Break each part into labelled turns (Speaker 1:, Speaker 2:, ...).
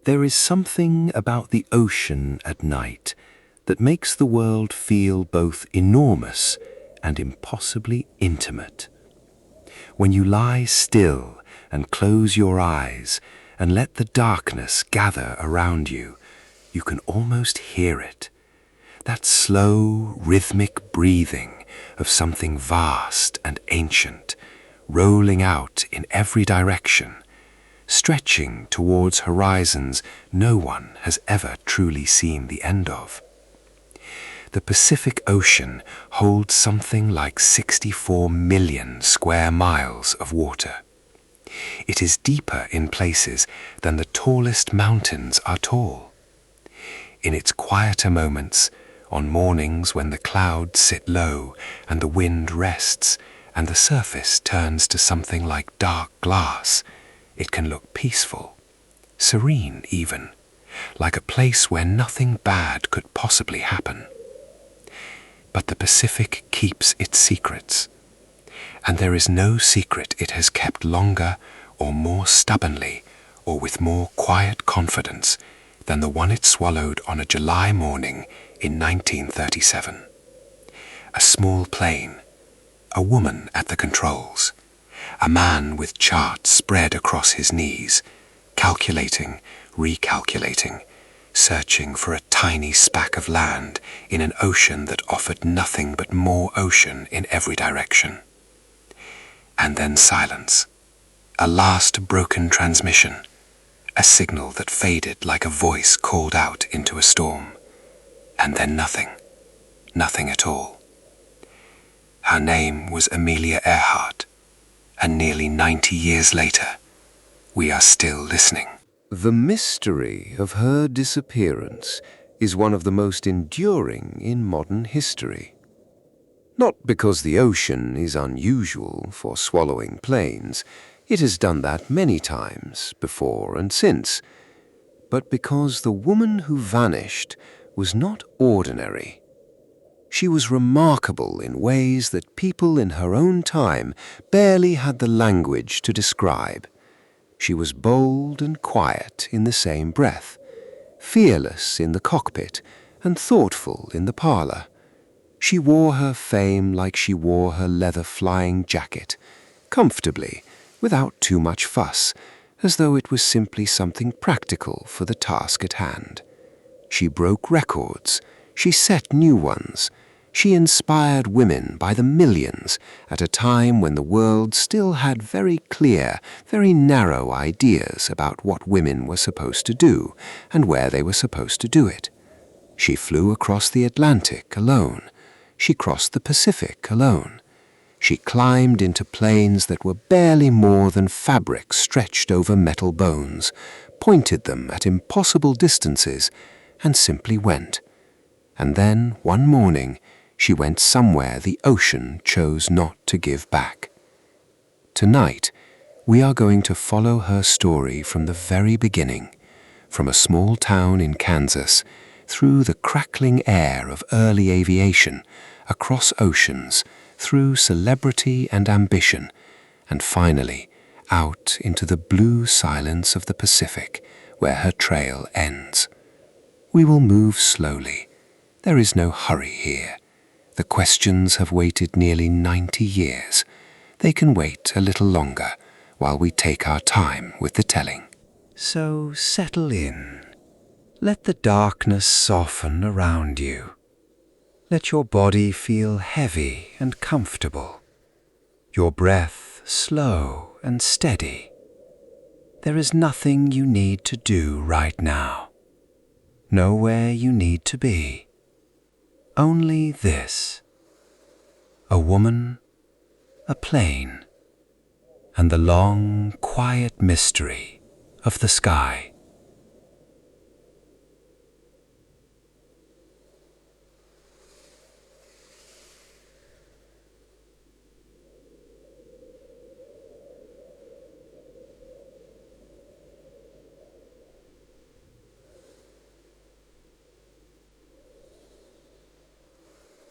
Speaker 1: There is something about the ocean at night that makes the world feel both enormous and impossibly intimate. When you lie still and close your eyes and let the darkness gather around you, you can almost hear it. That slow, rhythmic breathing of something vast and ancient, rolling out in every direction, stretching towards horizons no one has ever truly seen the end of. The Pacific Ocean holds something like 64 million square miles of water. It is deeper in places than the tallest mountains are tall. In its quieter moments, on mornings when the clouds sit low and the wind rests and the surface turns to something like dark glass, it can look peaceful, serene even, like a place where nothing bad could possibly happen. But the Pacific keeps its secrets, and there is no secret it has kept longer or more stubbornly or with more quiet confidence than the one it swallowed on a July morning in 1937. A small plane, a woman at the controls, a man with charts spread across his knees, calculating, recalculating, searching for a tiny speck of land in an ocean that offered nothing but more ocean in every direction. And then silence, a last broken transmission, a signal that faded like a voice called out into a storm. And then nothing, nothing at all. Her name was Amelia Earhart, and nearly 90 years later, we are still listening.
Speaker 2: The mystery of her disappearance is one of the most enduring in modern history. Not because the ocean is unusual for swallowing planes, it has done that many times before and since, but because the woman who vanished was not ordinary. She was remarkable in ways that people in her own time barely had the language to describe. She was bold and quiet in the same breath, fearless in the cockpit and thoughtful in the parlor. She wore her fame like she wore her leather flying jacket, comfortably, without too much fuss, as though it was simply something practical for the task at hand. She broke records, she set new ones, she inspired women by the millions at a time when the world still had very clear, very narrow ideas about what women were supposed to do and where they were supposed to do it. She flew across the Atlantic alone. She crossed the Pacific alone. She climbed into planes that were barely more than fabric stretched over metal bones, pointed them at impossible distances, and simply went. And then, one morning, she went somewhere the ocean chose not to give back. Tonight, we are going to follow her story from the very beginning, from a small town in Kansas, through the crackling air of early aviation, across oceans, through celebrity and ambition, and finally out into the blue silence of the Pacific, where her trail ends. We will move slowly. There is no hurry here. The questions have waited nearly 90 years. They can wait a little longer while we take our time with the telling. So settle in. Let the darkness soften around you. Let your body feel heavy and comfortable. Your breath slow and steady. There is nothing you need to do right now. Nowhere you need to be. Only this. A woman, a plane, and the long, quiet mystery of the sky.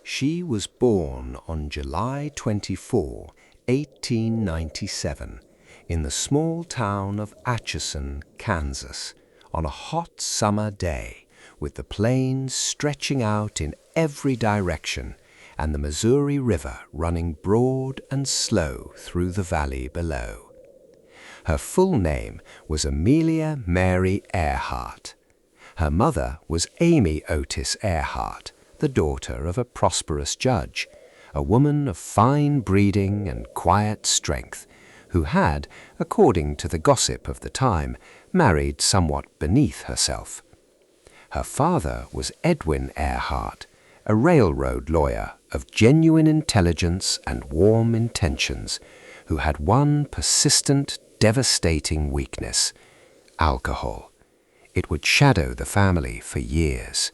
Speaker 2: She was born on July 24, 1897, in the small town of Aviation, Kansas, on a hot summer day, with the plains stretching out in every direction and the Missouri River running broad and slow through the valley below. Her full name was Amelia Mary Earhart. Her mother was Amy Otis Earhart, the daughter of a prosperous judge, a woman of fine breeding and quiet strength, who had, according to the gossip of the time, married somewhat beneath herself. Her father was Edwin Earhart, a railroad lawyer of genuine intelligence and warm intentions, who had one persistent, devastating weakness: alcohol. It would shadow the family for years.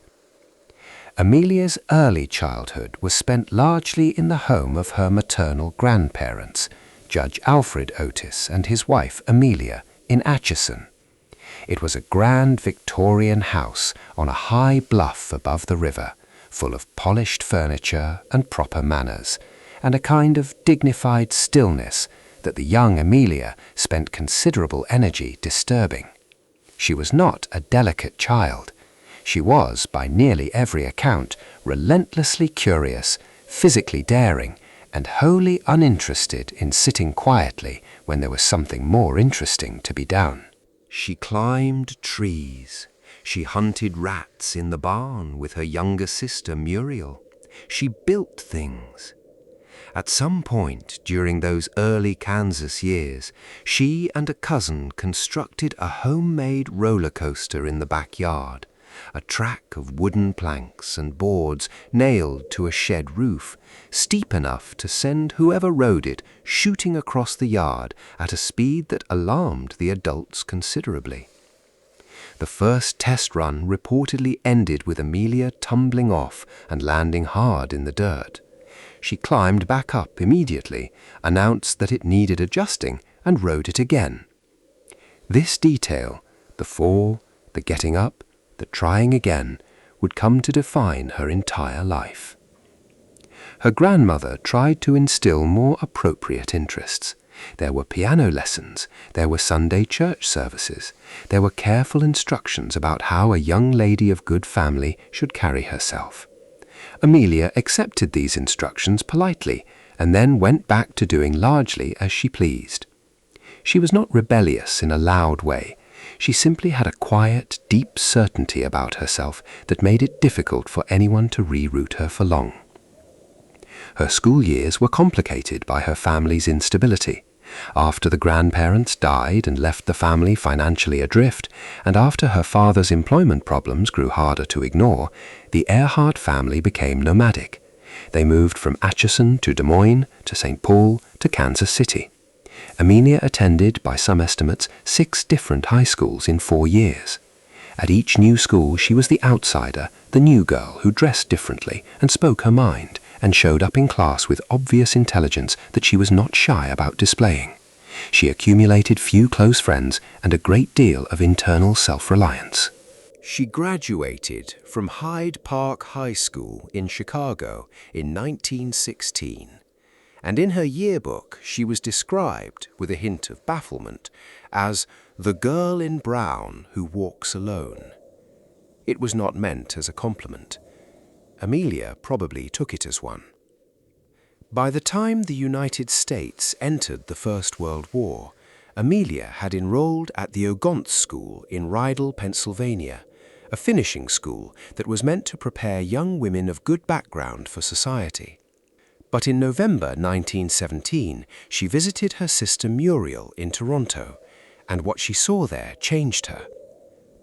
Speaker 2: Amelia's early childhood was spent largely in the home of her maternal grandparents, Judge Alfred Otis and his wife Amelia, in Atchison. It was a grand Victorian house on a high bluff above the river, full of polished furniture and proper manners, and a kind of dignified stillness that the young Amelia spent considerable energy disturbing. She was not a delicate child. She was, by nearly every account, relentlessly curious, physically daring, and wholly uninterested in sitting quietly when there was something more interesting to be done. She climbed trees. She hunted rats in the barn with her younger sister Muriel. She built things. At some point during those early Kansas years, she and a cousin constructed a homemade roller coaster in the backyard, a track of wooden planks and boards nailed to a shed roof, steep enough to send whoever rode it shooting across the yard at a speed that alarmed the adults considerably. The first test run reportedly ended with Amelia tumbling off and landing hard in the dirt. She climbed back up immediately, announced that it needed adjusting, and rode it again. This detail, the fall, the getting up, the trying again, would come to define her entire life. Her grandmother tried to instill more appropriate interests. There were piano lessons, there were Sunday church services, there were careful instructions about how a young lady of good family should carry herself. Amelia accepted these instructions politely, and then went back to doing largely as she pleased. She was not rebellious in a loud way. She simply had a quiet, deep certainty about herself that made it difficult for anyone to reroute her for long. Her school years were complicated by her family's instability. After the grandparents died and left the family financially adrift, and after her father's employment problems grew harder to ignore, the Earhart family became nomadic. They moved from Atchison to Des Moines, to St. Paul, to Kansas City. Amelia attended, by some estimates, 6 different high schools in 4 years. At each new school she was the outsider, the new girl who dressed differently and spoke her mind, and showed up in class with obvious intelligence that she was not shy about displaying. She accumulated few close friends and a great deal of internal self-reliance. She graduated from Hyde Park High School in Chicago in 1916, and in her yearbook she was described, with a hint of bafflement, as the girl in brown who walks alone. It was not meant as a compliment. Amelia probably took it as one. By the time the United States entered the First World War, Amelia had enrolled at the Ogontz School in Rydal, Pennsylvania, a finishing school that was meant to prepare young women of good background for society. But in November 1917, she visited her sister Muriel in Toronto, and what she saw there changed her.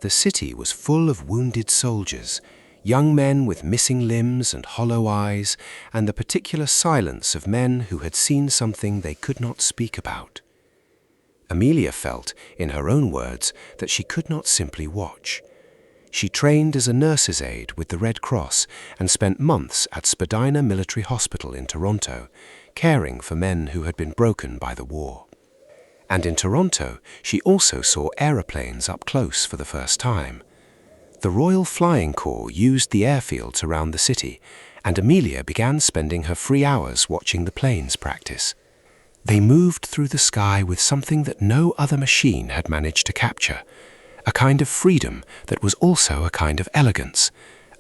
Speaker 2: The city was full of wounded soldiers, young men with missing limbs and hollow eyes, and the particular silence of men who had seen something they could not speak about. Amelia felt, in her own words, that she could not simply watch. She trained as a nurse's aide with the Red Cross and spent months at Spadina Military Hospital in Toronto, caring for men who had been broken by the war. And in Toronto, she also saw aeroplanes up close for the first time. The Royal Flying Corps used the airfields around the city, and Amelia began spending her free hours watching the planes practice. They moved through the sky with something that no other machine had managed to capture,
Speaker 1: a kind of freedom that was also a kind of elegance,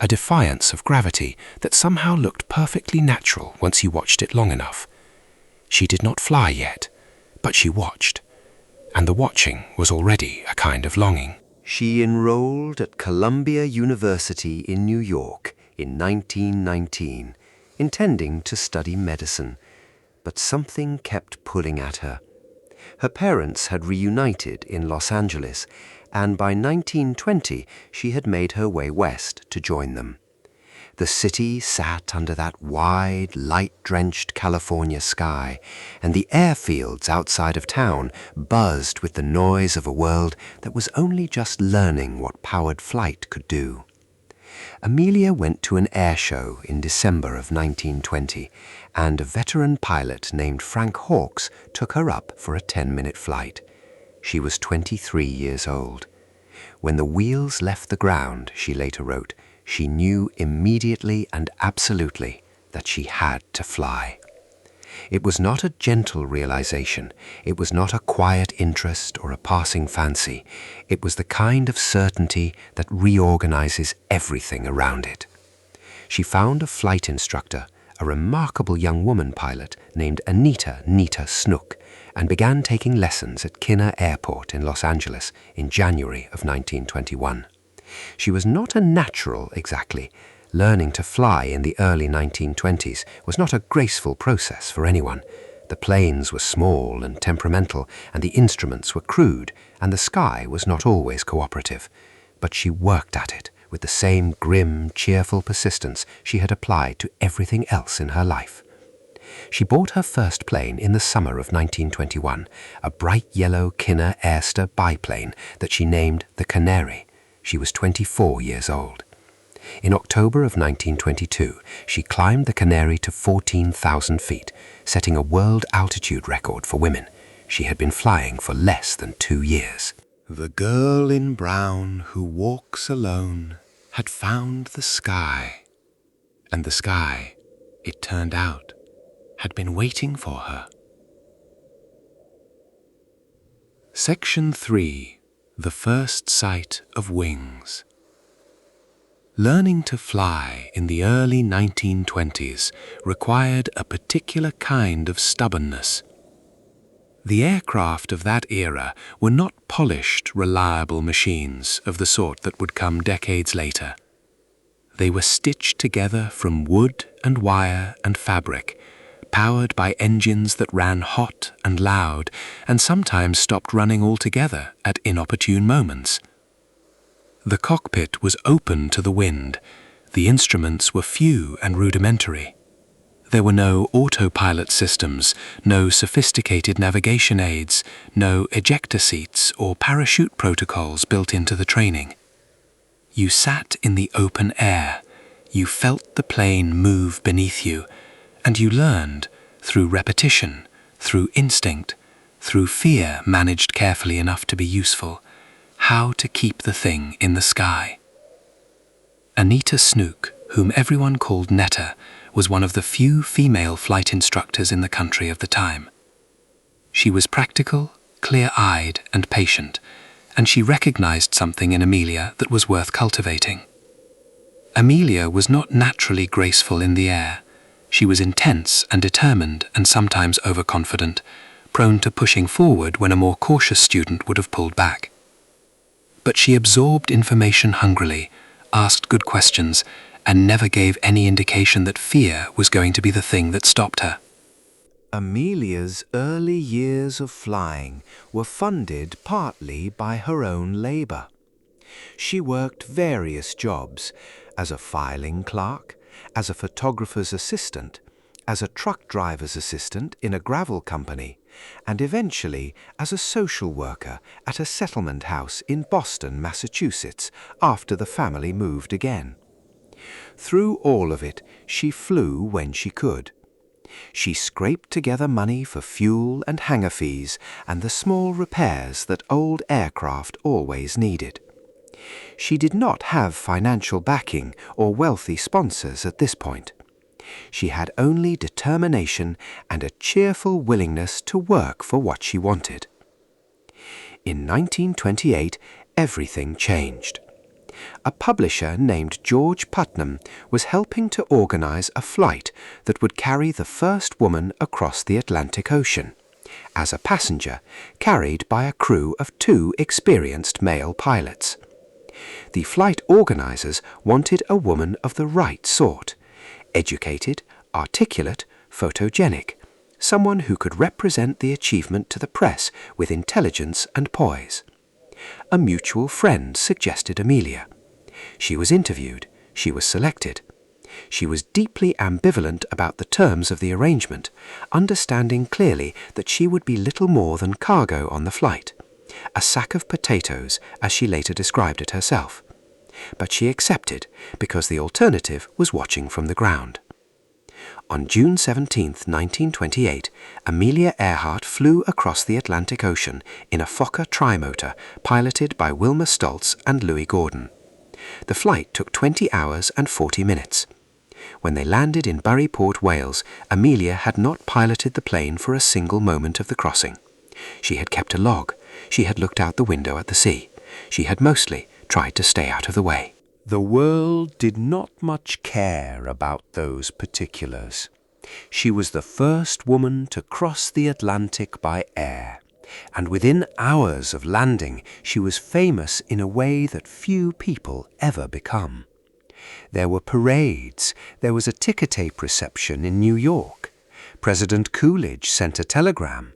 Speaker 1: a defiance of gravity that somehow looked perfectly natural once you watched it long enough. She did not fly yet, but she watched, and the watching was already a kind of longing.
Speaker 2: She enrolled at Columbia University in New York in 1919, intending to study medicine, but something kept pulling at her. Her parents had reunited in Los Angeles, and by 1920 she had made her way west to join them. The city sat under that wide, light-drenched California sky, and the airfields outside of town buzzed with the noise of a world that was only just learning what powered flight could do. Amelia went to an air show in December of 1920, and a veteran pilot named Frank Hawkes took her up for a 10-minute flight. She was 23 years old. When the wheels left the ground, she later wrote, she knew immediately and absolutely that she had to fly. It was not a gentle realization. It was not a quiet interest or a passing fancy. It was the kind of certainty that reorganizes everything around it. She found a flight instructor, a remarkable young woman pilot named Anita Snook, and began taking lessons at Kinner Airport in Los Angeles in January of 1921. She was not a natural exactly. Learning to fly in the early 1920s was not a graceful process for anyone. The planes were small and temperamental, and the instruments were crude, and the sky was not always cooperative. But she worked at it with the same grim, cheerful persistence she had applied to everything else in her life. She bought her first plane in the summer of 1921, a bright yellow Kinner Airster biplane that she named the Canary. She was 24 years old. In October of 1922, she climbed the Canary to 14,000 feet, setting a world altitude record for women. She had been flying for less than 2 years. The girl in brown who walks alone had found the sky. And the sky, it turned out, had been waiting for her. Section 3. The First Sight of Wings. Learning to fly in the early 1920s required a particular kind of stubbornness. The aircraft of that era were not polished, reliable machines of the sort that would come decades later. They were stitched together from wood and wire and fabric, powered by engines that ran hot and loud and sometimes stopped running altogether at inopportune moments. The cockpit was open to the wind. The instruments were few and rudimentary. There were no autopilot systems, no sophisticated navigation aids, no ejector seats or parachute protocols built into the training. You sat in the open air, you felt the plane move beneath you, and you learned, through repetition, through instinct, through fear managed carefully enough to be useful, how to keep the thing in the sky. Anita Snook, whom everyone called Netta, was one of the few female flight instructors in the country of the time. She was practical, clear-eyed, and patient, and she recognized something in Amelia that was worth cultivating. Amelia was not naturally graceful in the air. She was intense and determined and sometimes overconfident, prone to pushing forward when a more cautious student would have pulled back. But she absorbed information hungrily, asked good questions, and never gave any indication that fear was going to be the thing that stopped her. Amelia's early years of flying were funded partly by her own labor. She worked various jobs as a filing clerk, as a photographer's assistant, as a truck driver's assistant in a gravel company, and eventually as a social worker at a settlement house in Boston, Massachusetts, after the family moved again. Through all of it, she flew when she could. She scraped together money for fuel and hangar fees and the small repairs that old aircraft always needed. She did not have financial backing or wealthy sponsors at this point. She had only determination and a cheerful willingness to work for what she wanted. In 1928,
Speaker 1: everything changed. A publisher named George Putnam was helping to organize a flight that would carry the first woman across the Atlantic Ocean, as a passenger carried by a crew of 2 experienced male pilots. The flight organizers wanted a woman of the right sort, educated, articulate, photogenic, someone who could represent the achievement to the press with intelligence and poise. A mutual friend suggested Amelia. She was interviewed. She was selected. She was deeply ambivalent about the terms of the arrangement, understanding clearly that she would be little more than cargo on the flight, a sack of potatoes, as she later described it herself. But she accepted because the alternative was watching from the ground. On June 17, 1928, Amelia Earhart flew across the Atlantic Ocean in a Fokker trimotor piloted by Wilma Stoltz and Louis Gordon. The flight took 20 hours and 40 minutes. When they landed in Buryport, Wales, Amelia had not piloted the plane for a single moment of the crossing. She had kept a log. She had looked out the window at the sea. She had mostly tried to stay out of the way. The world did not much care about those particulars. She was the first woman to cross the Atlantic by air, and within hours of landing she was famous in a way that few people ever become. There were parades. There was a ticker tape reception in New York. President Coolidge sent a telegram.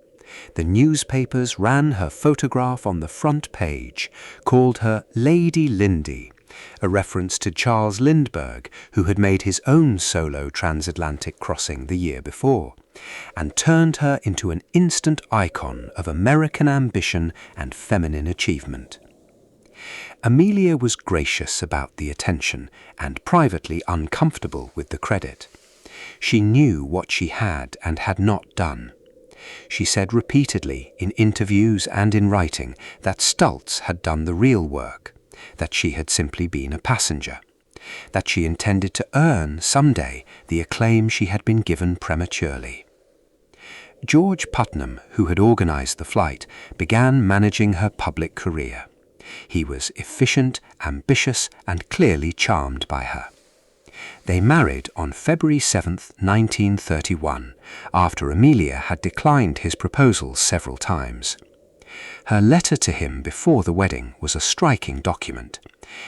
Speaker 1: The newspapers ran her photograph on the front page, called her Lady Lindy, a reference to Charles Lindbergh, who had made his own solo transatlantic crossing the year before, and turned her into an instant icon of American ambition and feminine achievement. Amelia was gracious about the attention and privately uncomfortable with the credit. She knew what she had and had not done. She said repeatedly in interviews and in writing that Stultz had done the real work, that she had simply been a passenger, that she intended to earn someday the acclaim she had been given prematurely. George Putnam, who had organized the flight, began managing her public career. He was efficient, ambitious, and clearly charmed by her. They married on February 7, 1931, after Amelia had declined his proposals several times. Her letter to him before the wedding was a striking document.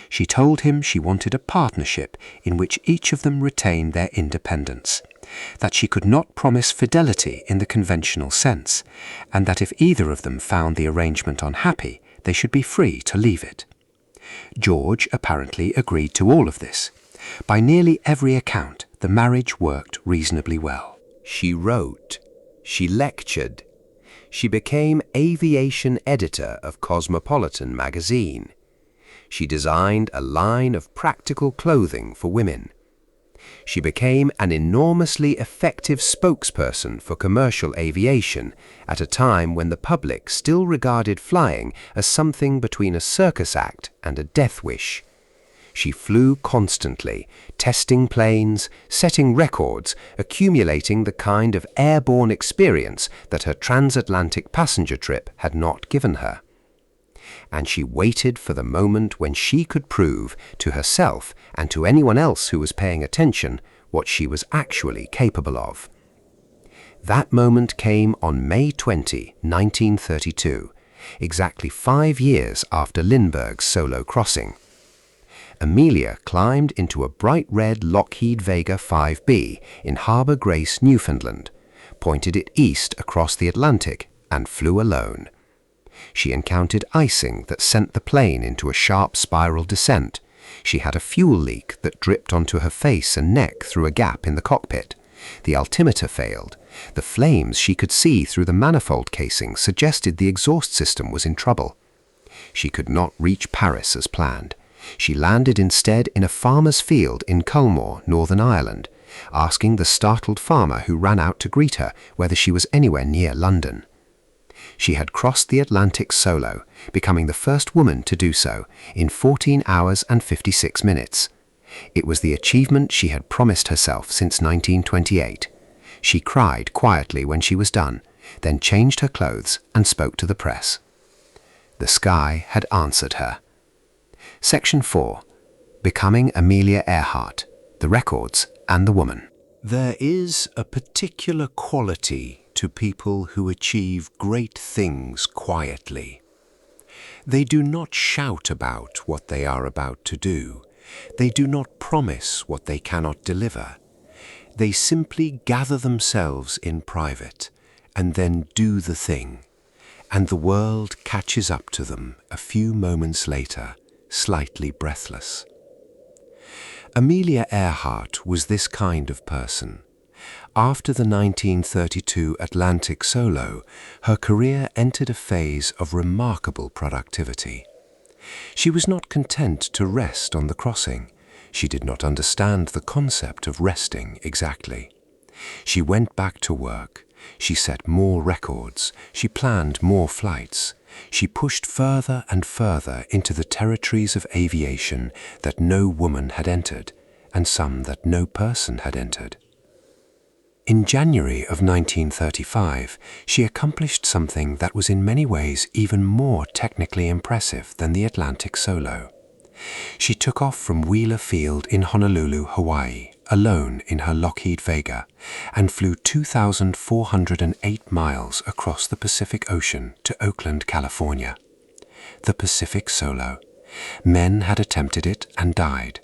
Speaker 1: She told him she wanted a partnership in which each of them retained their independence, that she could not promise fidelity in the conventional sense, and that if either of them found the arrangement unhappy, they should be free to leave it. George apparently agreed to all of this. By nearly every account, the marriage worked reasonably well. She wrote, she lectured, she became aviation editor of Cosmopolitan magazine. She designed a line of practical clothing for women. She became an enormously effective spokesperson for commercial aviation at a time when the public still regarded flying as something between a circus act and a death wish. She flew constantly, testing planes, setting records, accumulating the kind of airborne experience that her transatlantic passenger trip had not given her. And she waited for the moment when she could prove to herself and to anyone else who was paying attention what she was actually capable of. That moment came on May 20, 1932, exactly 5 years after Lindbergh's solo crossing. Amelia climbed into a bright red Lockheed Vega 5B in Harbour Grace, Newfoundland, pointed it east across the Atlantic, and flew alone. She encountered icing that sent the plane into a sharp spiral descent. She had a fuel leak that dripped onto her face and neck through a gap in the cockpit. The altimeter failed. The flames she could see through the manifold casing suggested the exhaust system was in trouble. She could not reach Paris as planned. She landed instead in a farmer's field in Culmore, Northern Ireland, asking the startled farmer who ran out to greet her whether she was anywhere near London. She had crossed the Atlantic solo, becoming the first woman to do so in 14 hours and 56 minutes. It was the achievement she had promised herself since 1928. She cried quietly when she was done, then changed her clothes and spoke to the press. The sky had answered her.
Speaker 2: Section 4. Becoming Amelia Earhart, the Records and the Woman.
Speaker 1: There is a particular quality to people who achieve great things quietly. They do not shout about what they are about to do. They do not promise what they cannot deliver. They simply gather themselves in private and then do the thing, and the world catches up to them a few moments later, slightly breathless. Amelia Earhart was this kind of person. After the 1932 Atlantic solo, her career entered a phase of remarkable productivity. She was not content to rest on the crossing. She did not understand the concept of resting exactly. She went back to work. She set more records. She planned more flights. She pushed further and further into the territories of aviation that no woman had entered, and some that no person had entered. In January of 1935, she accomplished something that was in many ways even more technically impressive than the Atlantic solo. She took off from Wheeler Field in Honolulu, Hawaii, alone in her Lockheed Vega, and flew 2,408 miles across the Pacific Ocean to Oakland, California. The Pacific solo. Men had attempted it and died.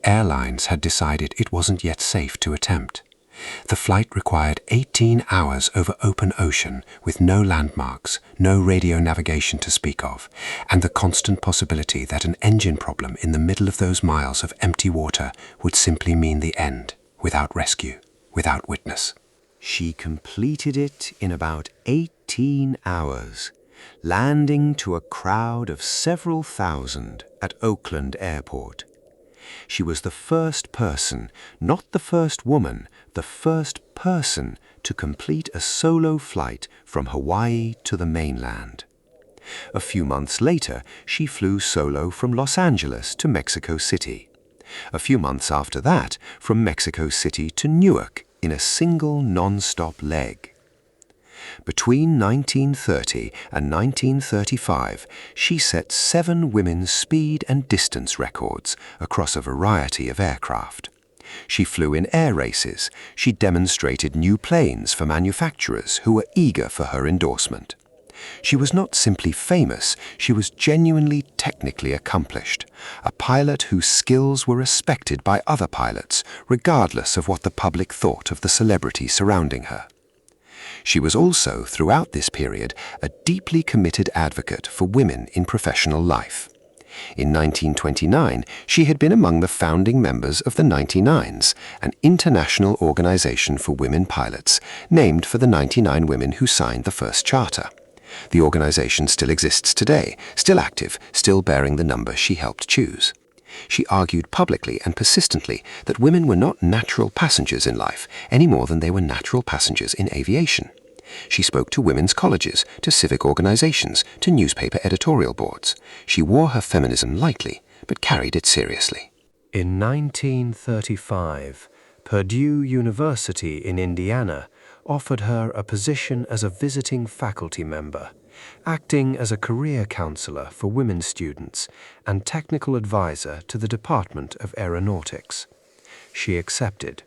Speaker 1: Airlines had decided it wasn't yet safe to attempt. The flight required 18 hours over open ocean with no landmarks, no radio navigation to speak of, and the constant possibility that an engine problem in the middle of those miles of empty water would simply mean the end, without rescue, without witness. She completed it in about 18 hours, landing to a crowd of several thousand at Oakland Airport. She was the first person, not the first woman, the first person to complete a solo flight from Hawaii to the mainland. A few months later, she flew solo from Los Angeles to Mexico City. A few months after that, from Mexico City to Newark in a single non-stop leg. Between 1930 and 1935, she set 7 women's speed and distance records across a variety of aircraft. She flew in air races. She demonstrated new planes for manufacturers who were eager for her endorsement. She was not simply famous, she was genuinely technically accomplished, a pilot whose skills were respected by other pilots, regardless of what the public thought of the celebrity surrounding her. She was also, throughout this period, a deeply committed advocate for women in professional life. In 1929, she had been among the founding members of the 99s, an international organization for women pilots, named for the 99 women who signed the first charter. The organization still exists today, still active, still bearing the number she helped choose. She argued publicly and persistently that women were not natural passengers in life any more than they were natural passengers in aviation. She spoke to women's colleges, to civic organizations, to newspaper editorial boards. She wore her feminism lightly, but carried it seriously. In 1935, Purdue University in Indiana offered her a position as a visiting faculty member, acting as a career counselor for women students and technical advisor to the Department of Aeronautics. She accepted.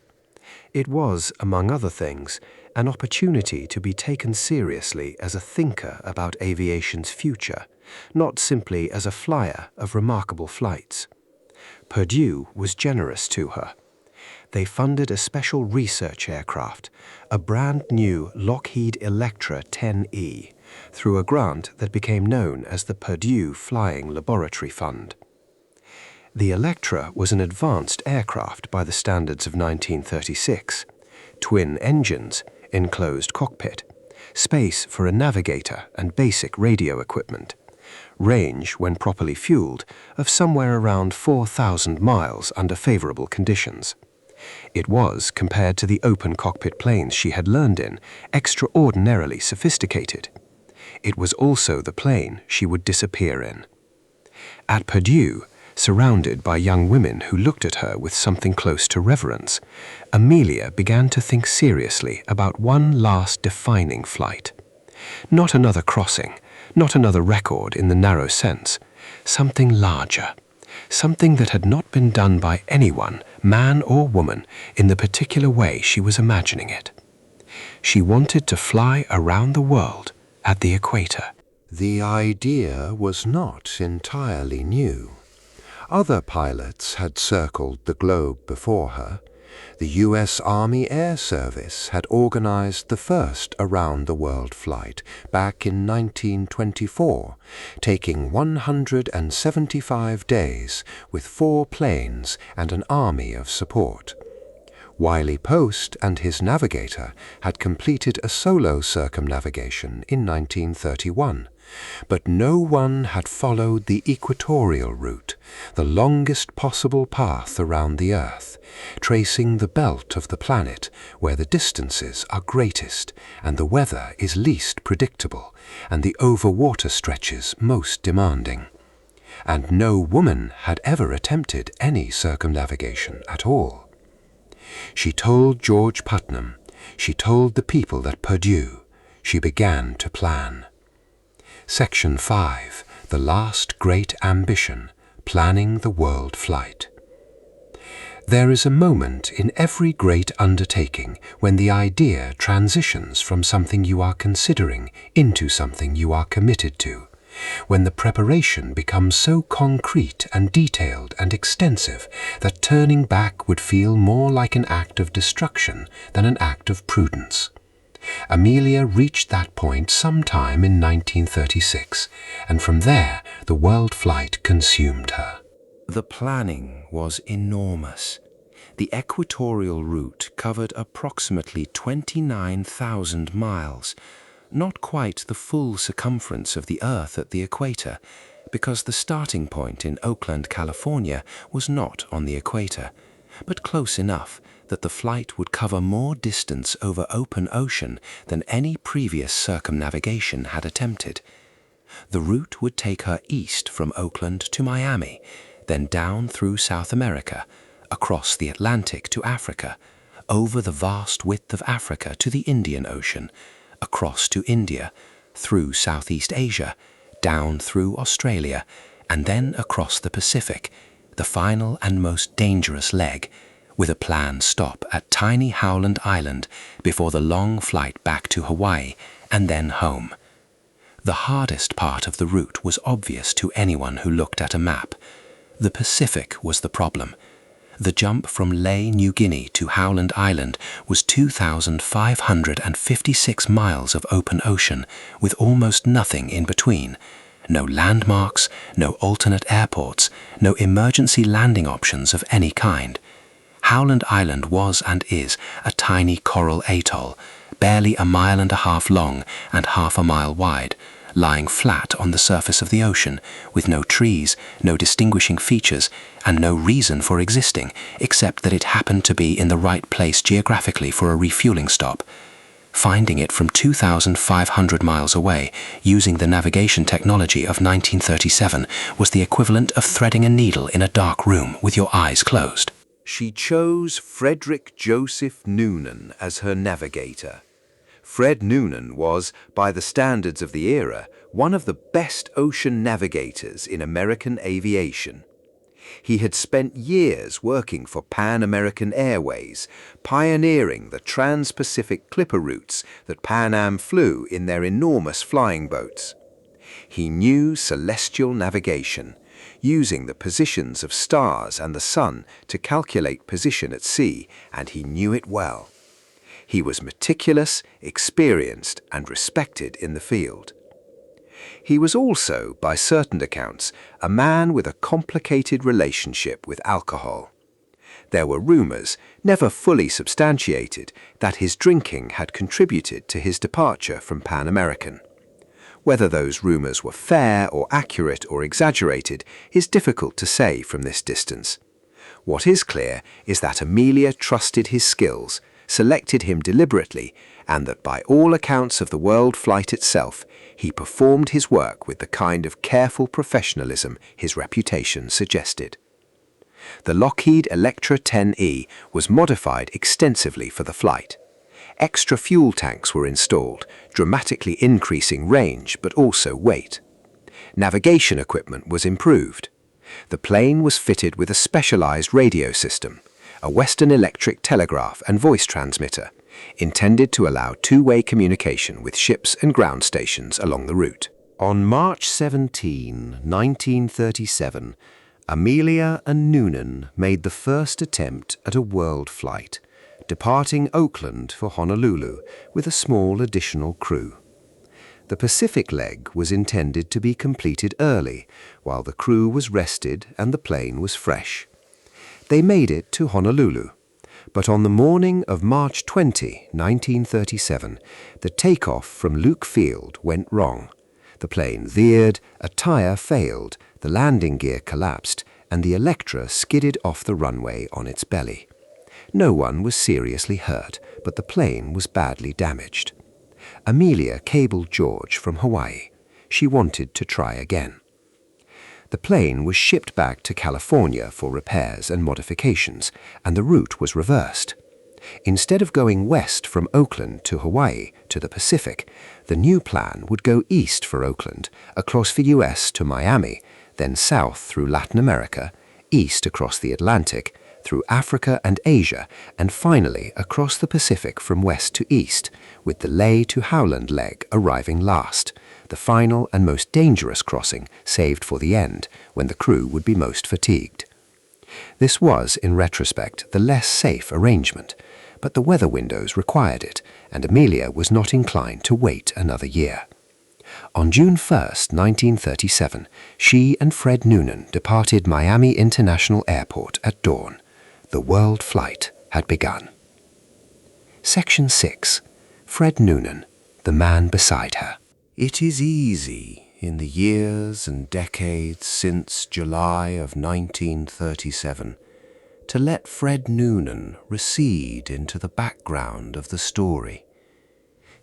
Speaker 1: It was, among other things, an opportunity to be taken seriously as a thinker about aviation's future, not simply as a flyer of remarkable flights. Purdue was generous to her. They funded a special research aircraft, a brand new Lockheed Electra 10E, through a grant that became known as the Purdue Flying Laboratory Fund. The Electra was an advanced aircraft by the standards of 1936. Twin engines, enclosed cockpit, space for a navigator and basic radio equipment. Range, when properly fueled, of somewhere around 4,000 miles under favorable conditions. It was, compared to the open cockpit planes she had learned in, extraordinarily sophisticated. It was also the plane she would disappear in. At Purdue, surrounded by young women who looked at her with something close to reverence, Amelia began to think seriously about one last defining flight. Not another crossing, not another record in the narrow sense, something larger,
Speaker 2: something that had not been done by anyone, man or woman, in the particular way she was imagining it. She wanted to fly around the world at the equator.
Speaker 1: The idea was not entirely new. Other pilots had circled the globe before her. The U.S. Army Air Service had organized the first around-the-world flight back in 1924, taking 175 days with 4 planes and an army of support. Wiley Post and his navigator had completed a solo circumnavigation in 1931, but no one had followed the equatorial route, the longest possible path around the Earth, tracing the belt of the planet where the distances are greatest and the weather is least predictable and the overwater stretches most demanding. And no woman had ever attempted any circumnavigation at all. She told George Putnam, she told the people at Purdue, she began to plan. Section 5, The Last Great Ambition, Planning the World Flight. There is a moment in every great undertaking when the idea transitions from something you are considering into something you are committed to, when the preparation becomes so concrete and detailed and extensive that turning back would feel more like an act of destruction than an act of prudence. Amelia reached that point sometime in 1936, and from there the world flight consumed her. The planning was enormous. The equatorial route covered approximately 29,000 miles, not quite the full circumference of the Earth at the equator, because the starting point in Oakland, California was not on the equator, but close enough that the flight would cover more distance over open ocean than any previous circumnavigation had attempted. The route would take her east from Oakland to Miami, then down through South America, across the Atlantic to Africa, over the vast width of Africa to the Indian Ocean, across to India, through Southeast Asia, down through Australia, and then across the Pacific, the final and most dangerous leg, with a planned stop at tiny Howland Island before the long flight back to Hawaii and then home. The hardest part of the route was obvious to anyone who looked at a map. The Pacific was the problem. The jump from Lae, New Guinea to Howland Island was 2,556 miles of open ocean with almost nothing in between. No landmarks, no alternate airports, no emergency landing options of any kind. Howland Island was and is a tiny coral atoll, barely a mile and a half long and half a mile wide, lying flat on the surface of the ocean, with no trees, no distinguishing features, and no reason for existing, except that it happened to be in the right place geographically for a refueling stop. Finding it from 2,500 miles away, using the navigation technology of 1937, was the equivalent of threading a needle in a dark room with your eyes closed. She chose Frederick Joseph Noonan as her navigator. Fred Noonan was, by the standards of the era, one of the best ocean navigators in American aviation. He had spent years working for Pan American Airways, pioneering the trans-Pacific clipper routes that Pan Am flew in their enormous flying boats. He knew celestial navigation, using the positions of stars and the sun to calculate position at sea, and he knew it well. He was meticulous, experienced, and respected in the field. He was also, by certain accounts, a man with a complicated relationship with alcohol. There were rumors, never fully substantiated, that his drinking had contributed to his departure from Pan American. Whether those rumors were fair or accurate or exaggerated is difficult to say from this distance. What is clear is that Amelia trusted his skills, selected him deliberately, and that by all accounts of the world flight itself, he performed his work with the kind of careful professionalism his reputation suggested. The Lockheed Electra 10E was modified extensively for the flight. Extra fuel tanks were installed, dramatically increasing range but also weight. Navigation equipment was improved.
Speaker 2: The plane was fitted with a specialized radio system, a Western electric telegraph and voice transmitter, intended to allow two-way communication with ships and ground stations along the route.
Speaker 1: On March 17, 1937, Amelia and Noonan made the first attempt at a world flight, departing Oakland for Honolulu with a small additional crew. The Pacific leg was intended to be completed early, while the crew was rested and the plane was fresh. They made it to Honolulu, but on the morning of March 20, 1937, the takeoff from Luke Field went wrong. The plane veered, a tire failed, the landing gear collapsed, and the Electra skidded off the runway on its belly. No one was seriously hurt, but the plane was badly damaged. Amelia cabled George from Hawaii. She wanted to try again. The plane was shipped back to California for repairs and modifications, and the route was reversed. Instead of going west from Oakland to Hawaii to the Pacific, the new plan would go east for Oakland, across the US to Miami, then south through Latin America, east across the Atlantic, through Africa and Asia, and finally across the Pacific from west to east, with the Leh to Howland leg arriving last, the final and most dangerous crossing saved for the end, when the crew would be most fatigued. This was, in retrospect, the less safe arrangement, but the weather windows required it, and Amelia was not inclined to wait another year. On June 1, 1937, she and Fred Noonan departed Miami International Airport at dawn. The world flight had begun. Section 6. Fred Noonan, the man beside her. It is easy, in the years and decades since July of 1937, to let Fred Noonan recede into the background of the story.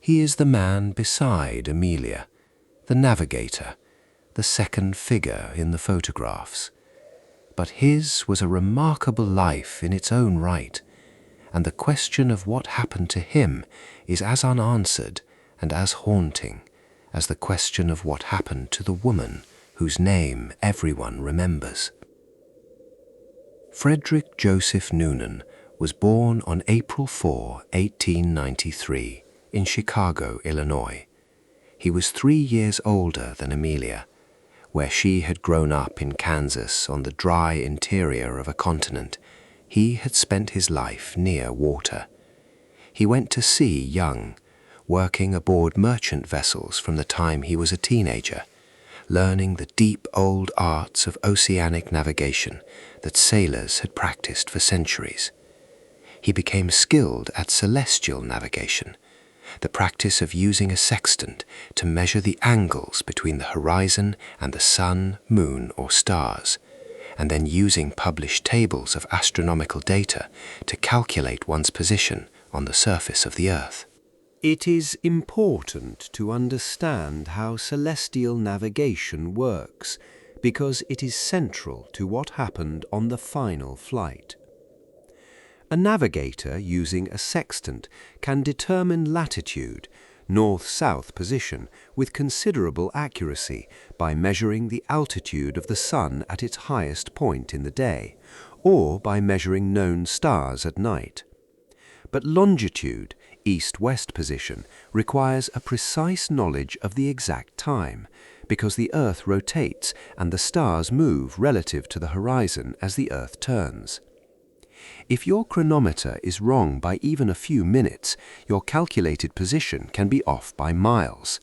Speaker 1: He is the man beside Amelia, the navigator, the second figure in the photographs. But his was a remarkable life in its own right, and the question of what happened to him is as unanswered and as haunting as the question of what happened to the woman whose name everyone remembers. Frederick Joseph Noonan was born on April 4, 1893, in Chicago, Illinois. He was 3 years older than Amelia, where she had grown up in Kansas on the dry interior of a continent. He had spent his life near water. He went to sea young, working aboard merchant vessels from the time he was a teenager, learning the deep old arts of oceanic navigation that sailors had practiced for centuries. He became skilled at celestial navigation, the practice of using a sextant to measure the angles between the horizon and the sun, moon, or stars, and then using published tables of astronomical data to calculate one's position on the surface of the Earth. It is important to understand how celestial navigation works, because it is central to what happened on the final flight. A navigator using a sextant can determine latitude, north-south position, with considerable accuracy by measuring the altitude of the sun at its highest point in the day, or by measuring known stars at night. But longitude, east-west position, requires a precise knowledge of the exact time, because the Earth rotates and the stars move relative to the horizon as the Earth turns. If your chronometer is wrong by even a few minutes, your calculated position can be off by miles.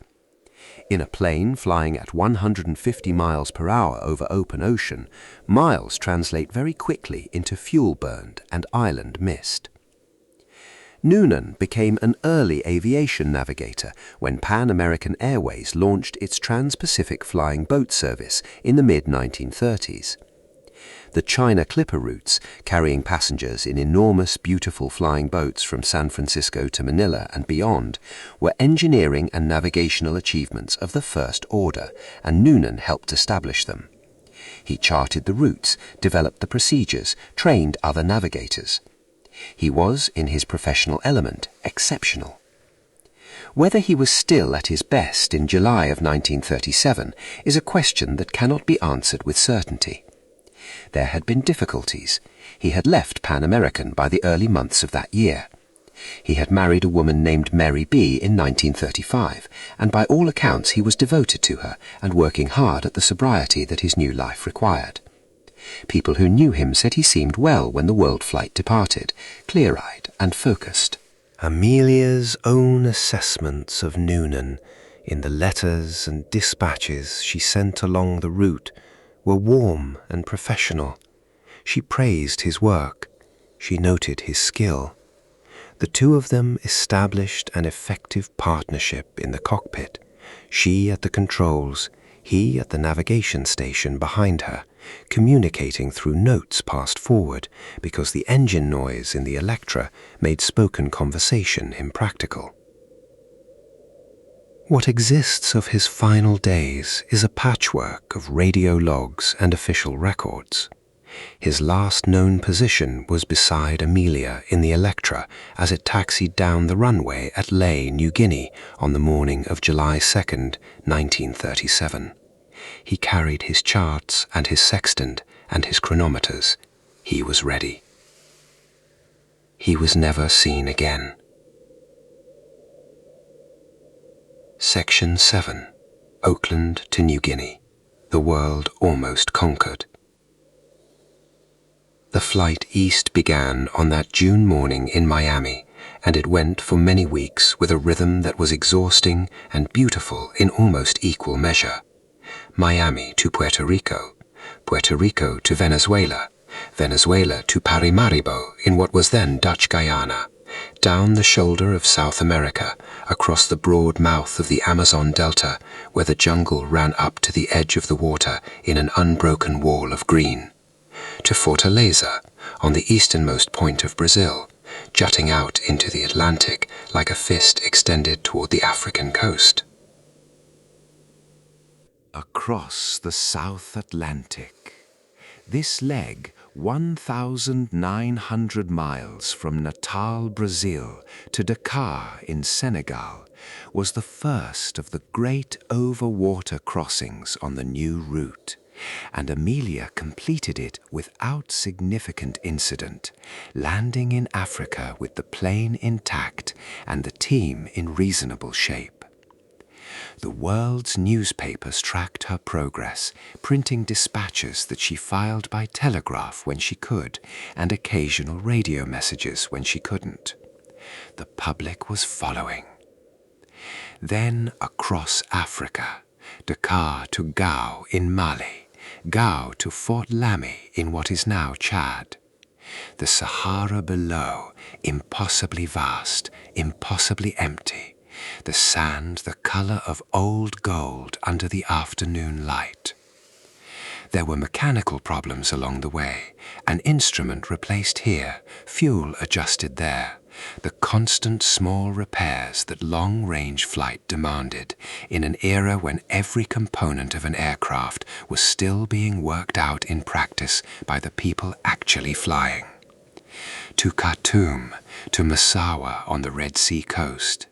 Speaker 1: In a plane flying at 150 miles per hour over open ocean, miles translate very quickly into fuel burned and island missed. Noonan became an early aviation navigator when Pan American Airways launched its trans-Pacific flying boat service in the mid-1930s. The China Clipper routes, carrying passengers in enormous, beautiful flying boats from San Francisco to Manila and beyond, were engineering and navigational achievements of the first order, and Noonan helped establish them. He charted the routes, developed the procedures, trained other navigators. He was, in his professional element, exceptional. Whether he was still at his best in July of 1937 is a question that cannot be answered with certainty.
Speaker 3: There had been difficulties. He had left Pan American by the early months of that year. He had married a woman named Mary B. in 1935, and by all accounts he was devoted to her and working hard at the sobriety that his new life required. People who knew him said he seemed well when the world flight departed, clear-eyed and focused.
Speaker 1: Amelia's own assessments of Noonan in the letters and dispatches she sent along the route were warm and professional. She praised his work. She noted his skill. The two of them established an effective partnership in the cockpit, she at the controls, he at the navigation station behind her, communicating through notes passed forward because the engine noise in the Electra made spoken conversation impractical. What exists of his final days is a patchwork of radio logs and official records. His last known position was beside Amelia in the Electra as it taxied down the runway at Lae, New Guinea on the morning of July 2nd, 1937. He carried his charts and his sextant and his chronometers. He was ready. He was never seen again. Section 7. Oakland to New Guinea. The world almost conquered. The flight east began on that June morning in Miami, and it went for many weeks with a rhythm that was exhausting and beautiful in almost equal measure. Miami to Puerto Rico to Venezuela, Venezuela to Paramaribo in what was then Dutch Guyana, down the shoulder of South America, across the broad mouth of the Amazon Delta, where the jungle ran up to the edge of the water in an unbroken wall of green, to Fortaleza, on the easternmost point of Brazil, jutting out into the Atlantic like a fist extended toward the African coast. Across the South Atlantic. This leg, 1,900 miles from Natal, Brazil, to Dakar in Senegal, was the first of the great over-water crossings on the new route, and Amelia completed it without significant incident, landing in Africa with the plane intact and the team in reasonable shape. The world's newspapers tracked her progress, printing dispatches that she filed by telegraph when she could, and occasional radio messages when she couldn't. The public was following. Then across Africa, Dakar to Gao in Mali, Gao to Fort Lamy in what is now Chad. The Sahara below, impossibly vast, impossibly empty. The sand the color of old gold under the afternoon light. There were mechanical problems along the way, an instrument replaced here, fuel adjusted there, the constant small repairs that long-range flight demanded in an era when every component of an aircraft was still being worked out in practice by the people actually flying. To Khartoum, to Massawa on the Red Sea coast,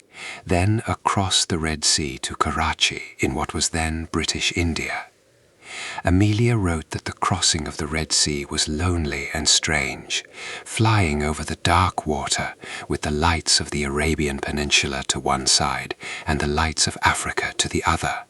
Speaker 1: then across the Red Sea to Karachi in what was then British India. Amelia wrote that the crossing of the Red Sea was lonely and strange, flying over the dark water with the lights of the Arabian Peninsula to one side and the lights of Africa to the other,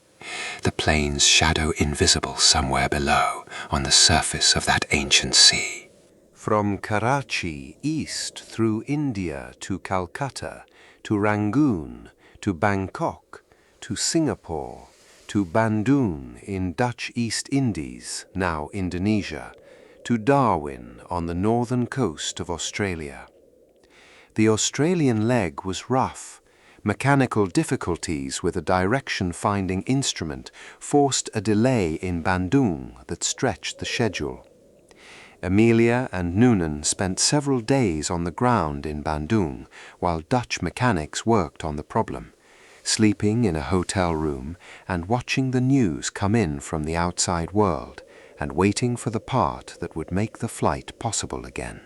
Speaker 1: the plane's shadow invisible somewhere below on the surface of that ancient sea.
Speaker 2: From Karachi east through India to Calcutta, to Rangoon, to Bangkok, to Singapore, to Bandung in Dutch East Indies, now Indonesia, to Darwin on the northern coast of Australia. The Australian leg was rough. Mechanical difficulties with a direction-finding instrument forced a delay in Bandung that stretched the schedule. Amelia and Noonan spent several days on the ground in Bandung while Dutch mechanics worked on the problem, sleeping in a hotel room and watching the news come in from the outside world and waiting for the part that would make the flight possible again.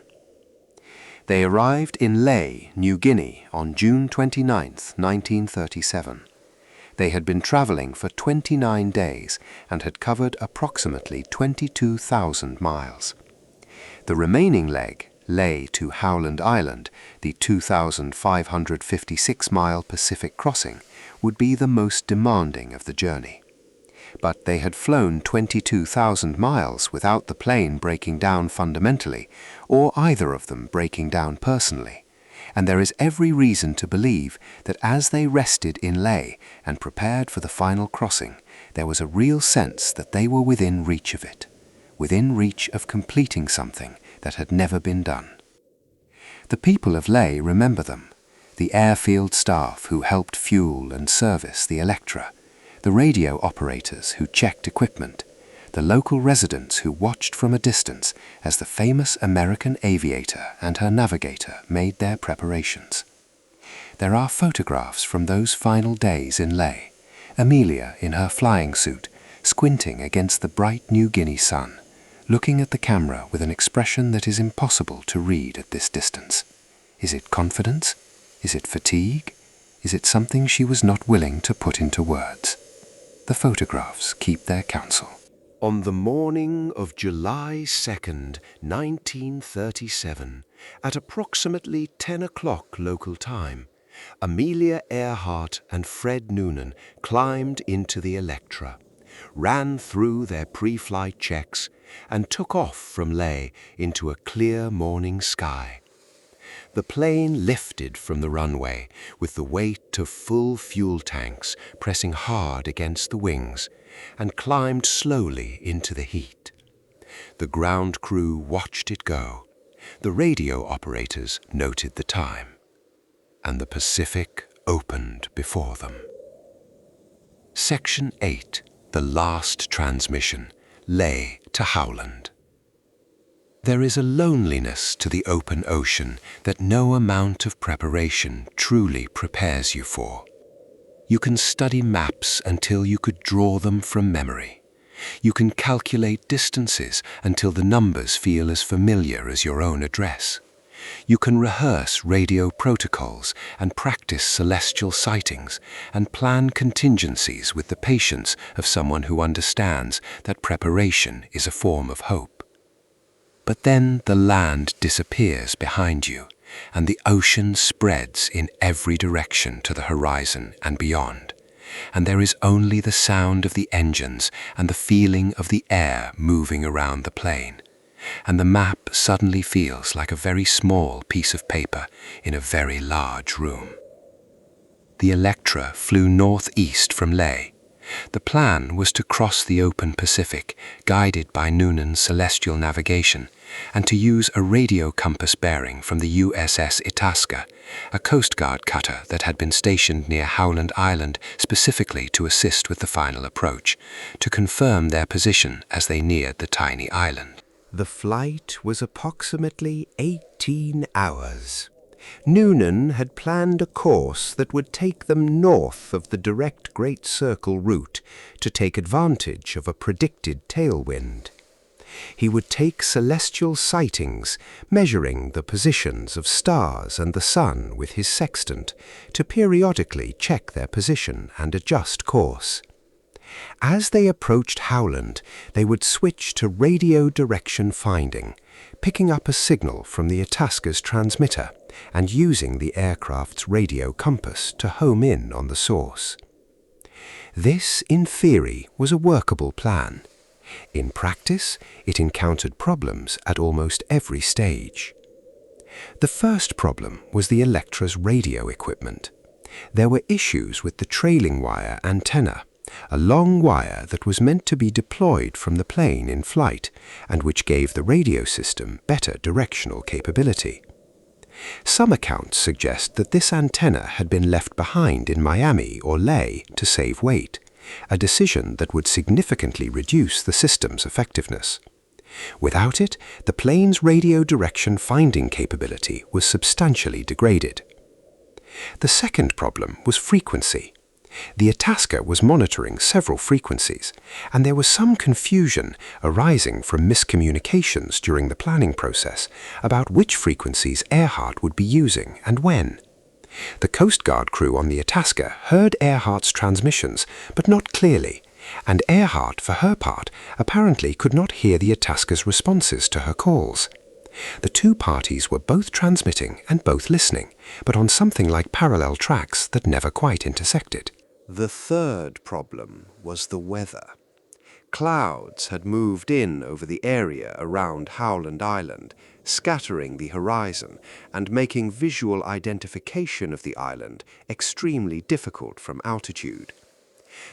Speaker 2: They arrived in Lae, New Guinea on June 29, 1937. They had been traveling for 29 days and had covered approximately 22,000 miles. The remaining leg, Lae to Howland Island, the 2,556-mile Pacific crossing, would be the most demanding of the journey. But they had flown 22,000 miles without the plane breaking down fundamentally, or either of them breaking down personally, and there is every reason to believe that as they rested in Lae and prepared for the final crossing, there was a real sense that they were within reach of it, within reach of completing something that had never been done. The people of Lae remember them, the airfield staff who helped fuel and service the Electra, the radio operators who checked equipment, the local residents who watched from a distance as the famous American Aviator and her navigator made their preparations. There are photographs from those final days in Lae, Amelia in her flying suit, squinting against the bright New Guinea sun, looking at the camera with an expression that is impossible to read at this distance. Is it confidence? Is it fatigue? Is it something she was not willing to put into words? The photographs keep their counsel.
Speaker 1: On the morning of July 2nd, 1937, at approximately 10 o'clock local time, Amelia Earhart and Fred Noonan climbed into the Electra, ran through their pre-flight checks, and took off from Lae into a clear morning sky. The plane lifted from the runway with the weight of full fuel tanks pressing hard against the wings, and climbed slowly into the heat. The ground crew watched it go. The radio operators noted the time. And the Pacific opened before them. Section 8. The Last Transmission, Lae to Howland. There is a loneliness to the open ocean that no amount of preparation truly prepares you for. You can study maps until you could draw them from memory. You can calculate distances until the numbers feel as familiar as your own address. You can rehearse radio protocols and practice celestial sightings and plan contingencies with the patience of someone who understands that preparation is a form of hope. But then the land disappears behind you, and the ocean spreads in every direction to the horizon and beyond, and there is only the sound of the engines and the feeling of the air moving around the plane, and the map suddenly feels like a very small piece of paper in a very large room. The Electra flew northeast from Lae. The plan was to cross the open Pacific, guided by Noonan's celestial navigation, and to use a radio compass bearing from the USS Itasca, a Coast Guard cutter that had been stationed near Howland Island specifically to assist with the final approach, to confirm their position as they neared the tiny island.
Speaker 2: The flight was approximately 18 hours. Noonan had planned a course that would take them north of the direct Great Circle route to take advantage of a predicted tailwind. He would take celestial sightings, measuring the positions of stars and the sun with his sextant, to periodically check their position and adjust course. As they approached Howland, they would switch to radio direction finding, picking up a signal from the Itasca's transmitter and using the aircraft's radio compass to home in on the source. This, in theory, was a workable plan. In practice, it encountered problems at almost every stage. The first problem was the Electra's radio equipment. There were issues with the trailing wire antenna, a long wire that was meant to be deployed from the plane in flight and which gave the radio system better directional capability. Some accounts suggest that this antenna had been left behind in Miami or Lae to save weight, a decision that would significantly reduce the system's effectiveness. Without it, the plane's radio direction finding capability was substantially degraded. The second problem was frequency. The Itasca was monitoring several frequencies, and there was some confusion arising from miscommunications during the planning process about which frequencies Earhart would be using and when. The Coast Guard crew on the Itasca heard Earhart's transmissions, but not clearly, and Earhart, for her part, apparently could not hear the Itasca's responses to her calls. The two parties were both transmitting and both listening, but on something like parallel tracks that never quite intersected.
Speaker 4: The third problem was the weather. Clouds had moved in over the area around Howland Island, scattering the horizon and making visual identification of the island extremely difficult from altitude.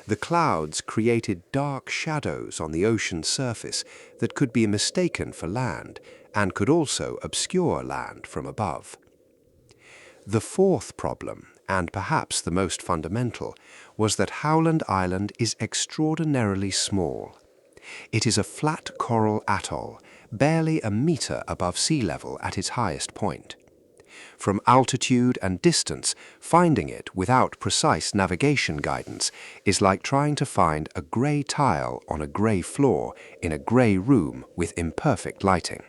Speaker 4: The clouds created dark shadows on the ocean surface that could be mistaken for land and could also obscure land from above. The fourth problem, and perhaps the most fundamental, was that Howland Island is extraordinarily small. It is a flat coral atoll, barely a meter above sea level at its highest point. From altitude and distance, finding it without precise navigation guidance is like trying to find a grey tile on a grey floor in a grey room with imperfect lighting.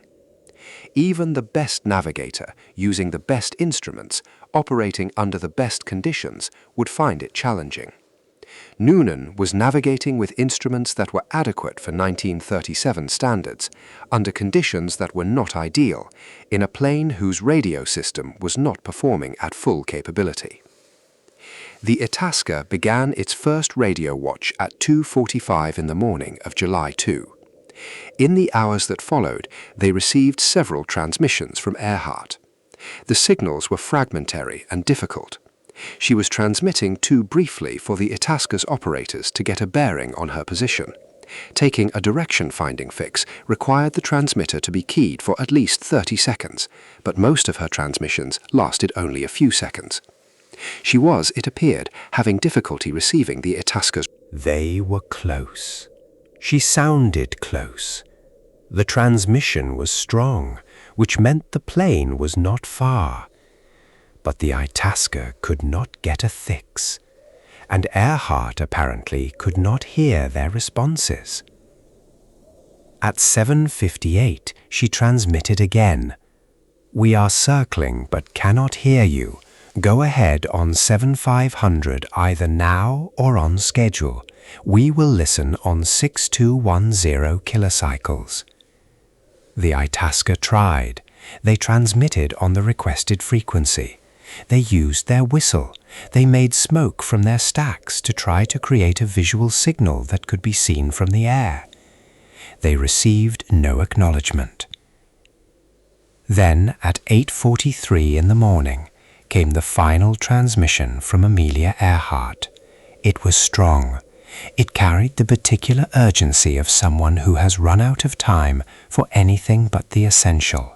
Speaker 4: Even the best navigator, using the best instruments, operating under the best conditions, would find it challenging. Noonan was navigating with instruments that were adequate for 1937 standards, under conditions that were not ideal, in a plane whose radio system was not performing at full capability. The Itasca began its first radio watch at 2:45 in the morning of July 2. In the hours that followed, they received several transmissions from Earhart. The signals were fragmentary and difficult. She was transmitting too briefly for the Itasca's operators to get a bearing on her position. Taking a direction-finding fix required the transmitter to be keyed for at least 30 seconds, but most of her transmissions lasted only a few seconds. She was, it appeared, having difficulty receiving the Itasca's.
Speaker 1: They were close. She sounded close. The transmission was strong, which meant the plane was not far. But the Itasca could not get a fix, and Earhart apparently could not hear their responses. At 7:58, she transmitted again. "We are circling but cannot hear you. Go ahead on 7500 either now or on schedule. We will listen on 6210 kilocycles." The Itasca tried. They transmitted on the requested frequency. They used their whistle. They made smoke from their stacks to try to create a visual signal that could be seen from the air. They received no acknowledgement. Then, at 8:43 in the morning, came the final transmission from Amelia Earhart. It was strong. It carried the particular urgency of someone who has run out of time for anything but the essential.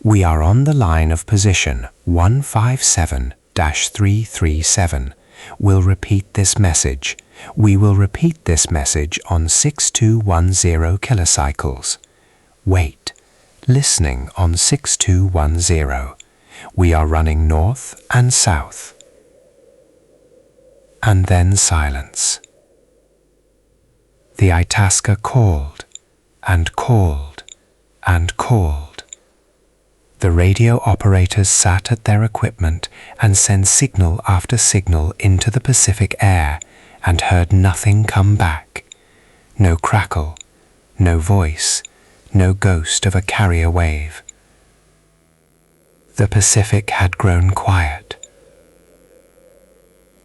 Speaker 1: "We are on the line of position 157-337. We'll repeat this message. We will repeat this message on 6210 kilocycles. Wait. Listening on 6210. We are running north and south." And then silence. The Itasca called and called and called. The radio operators sat at their equipment and sent signal after signal into the Pacific air and heard nothing come back. No crackle, no voice, no ghost of a carrier wave. The Pacific had grown quiet.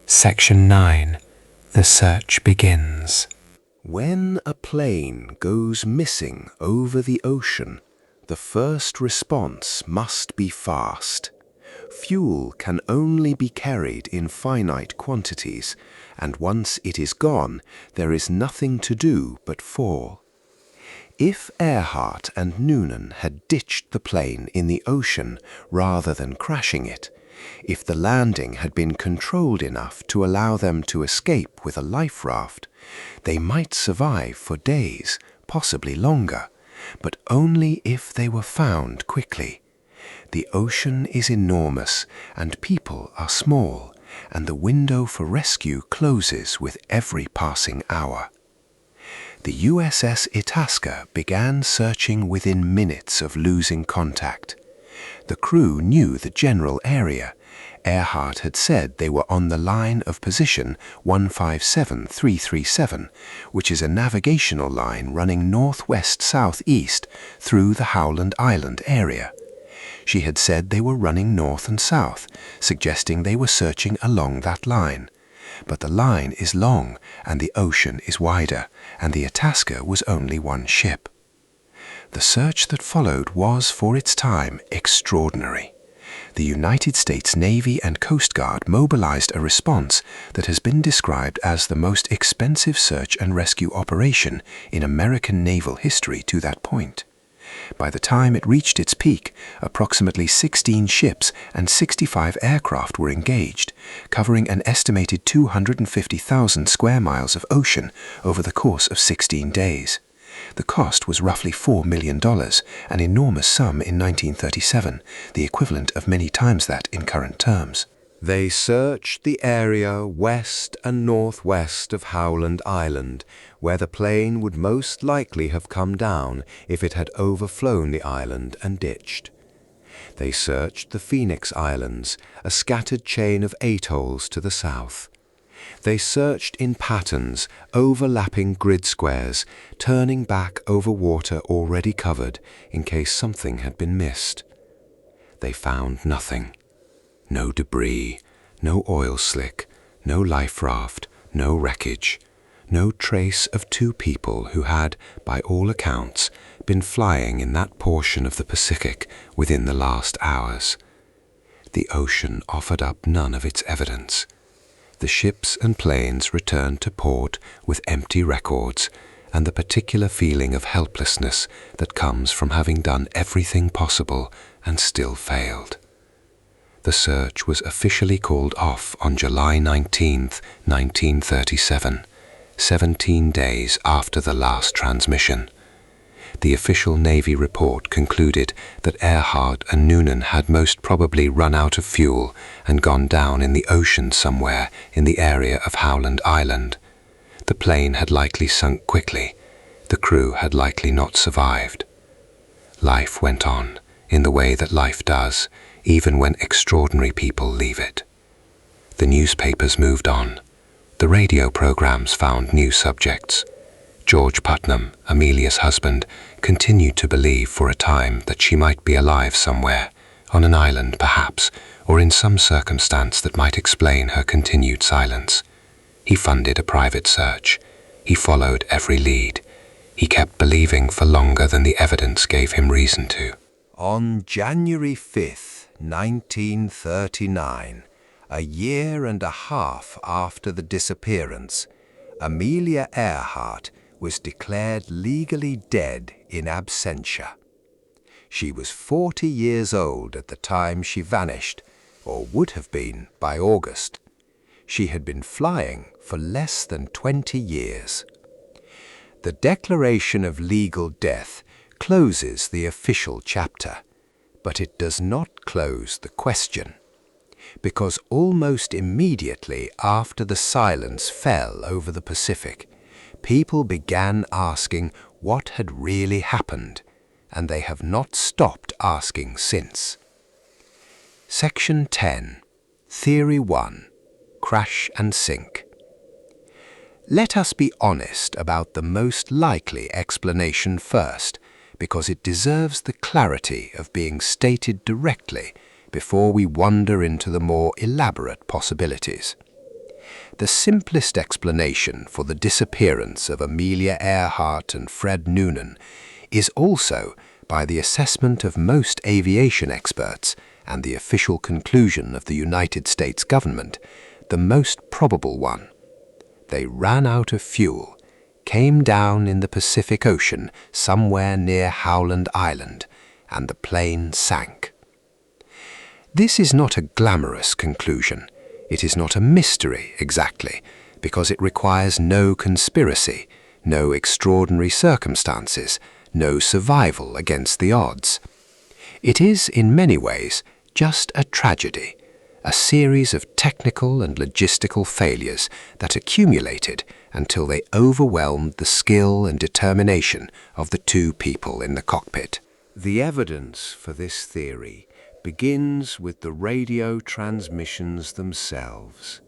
Speaker 1: Section 9. The search begins.
Speaker 2: When a plane goes missing over the ocean, the first response must be fast. Fuel can only be carried in finite quantities, and once it is gone, there is nothing to do but fall. If Earhart and Noonan had ditched the plane in the ocean rather than crashing it, if the landing had been controlled enough to allow them to escape with a life raft, they might survive for days, possibly longer, but only if they were found quickly. The ocean is enormous, and people are small, and the window for rescue closes with every passing hour. The USS Itasca began searching within minutes of losing contact.
Speaker 1: The crew knew the general area. Earhart had said they were on the line of position 157337, which is a navigational line running northwest-southeast through the Howland Island area. She had said they were running north and south, suggesting they were searching along that line. But the line is long and the ocean is wider, and the Itasca was only one ship. The search that followed was, for its time, extraordinary. The United States Navy and Coast Guard mobilized a response that has been described as the most expensive search and rescue operation in American naval history to that point. By the time it reached its peak, approximately 16 ships and 65 aircraft were engaged, covering an estimated 250,000 square miles of ocean over the course of 16 days. The cost was roughly $4 million, an enormous sum in 1937, the equivalent of many times that in current terms.
Speaker 4: They searched the area west and northwest of Howland Island, where the plane would most likely have come down if it had overflown the island and ditched. They searched the Phoenix Islands, a scattered chain of atolls to the south. They searched in patterns, overlapping grid squares, turning back over water already covered in case something had been missed. They found nothing. No debris, no oil slick, no life raft, no wreckage, no trace of two people who had, by all accounts, been flying in that portion of the Pacific within the last hours. The ocean offered up none of its evidence. The ships and planes returned to port with empty records and the particular feeling of helplessness that comes from having done everything possible and still failed. The search was officially called off on July 19, 1937, 17 days after the last transmission. The official Navy report concluded that Earhart and Noonan had most probably run out of fuel and gone down in the ocean somewhere in the area of Howland Island. The plane had likely sunk quickly. The crew had likely not survived. Life went on, in the way that life does, even when extraordinary people leave it. The newspapers moved on. The radio programs found new subjects. George Putnam, Amelia's husband, continued to believe for a time that she might be alive somewhere, on an island perhaps, or in some circumstance that might explain her continued silence. He funded a private search. He followed every lead. He kept believing for longer than the evidence gave him reason to. On January 5th, 1939, a year and a half after the disappearance, Amelia Earhart was declared legally dead in absentia. She was 40 years old at the time she vanished, or would have been by August. She had been flying for less than 20 years. The declaration of legal death closes the official chapter, but it does not close the question, because almost immediately after the silence fell over the Pacific, people began asking what had really happened, and they have not stopped asking since. Section 10. Theory 1. Crash and sink. Let us be honest about the most likely explanation first, because it deserves the clarity of being stated directly before we wander into the more elaborate possibilities. The simplest explanation for the disappearance of Amelia Earhart and Fred Noonan is also, by the assessment of most aviation experts and the official conclusion of the United States government, the most probable one. They ran out of fuel, came down in the Pacific Ocean somewhere near Howland Island, and the plane sank. This is not a glamorous conclusion. It is not a mystery exactly, because it requires no conspiracy, no extraordinary circumstances, no survival against the odds. It is, in many ways, just a tragedy, a series of technical and logistical failures that accumulated until they overwhelmed the skill and determination of the two people in the cockpit. The evidence for this theory begins with the radio transmissions themselves.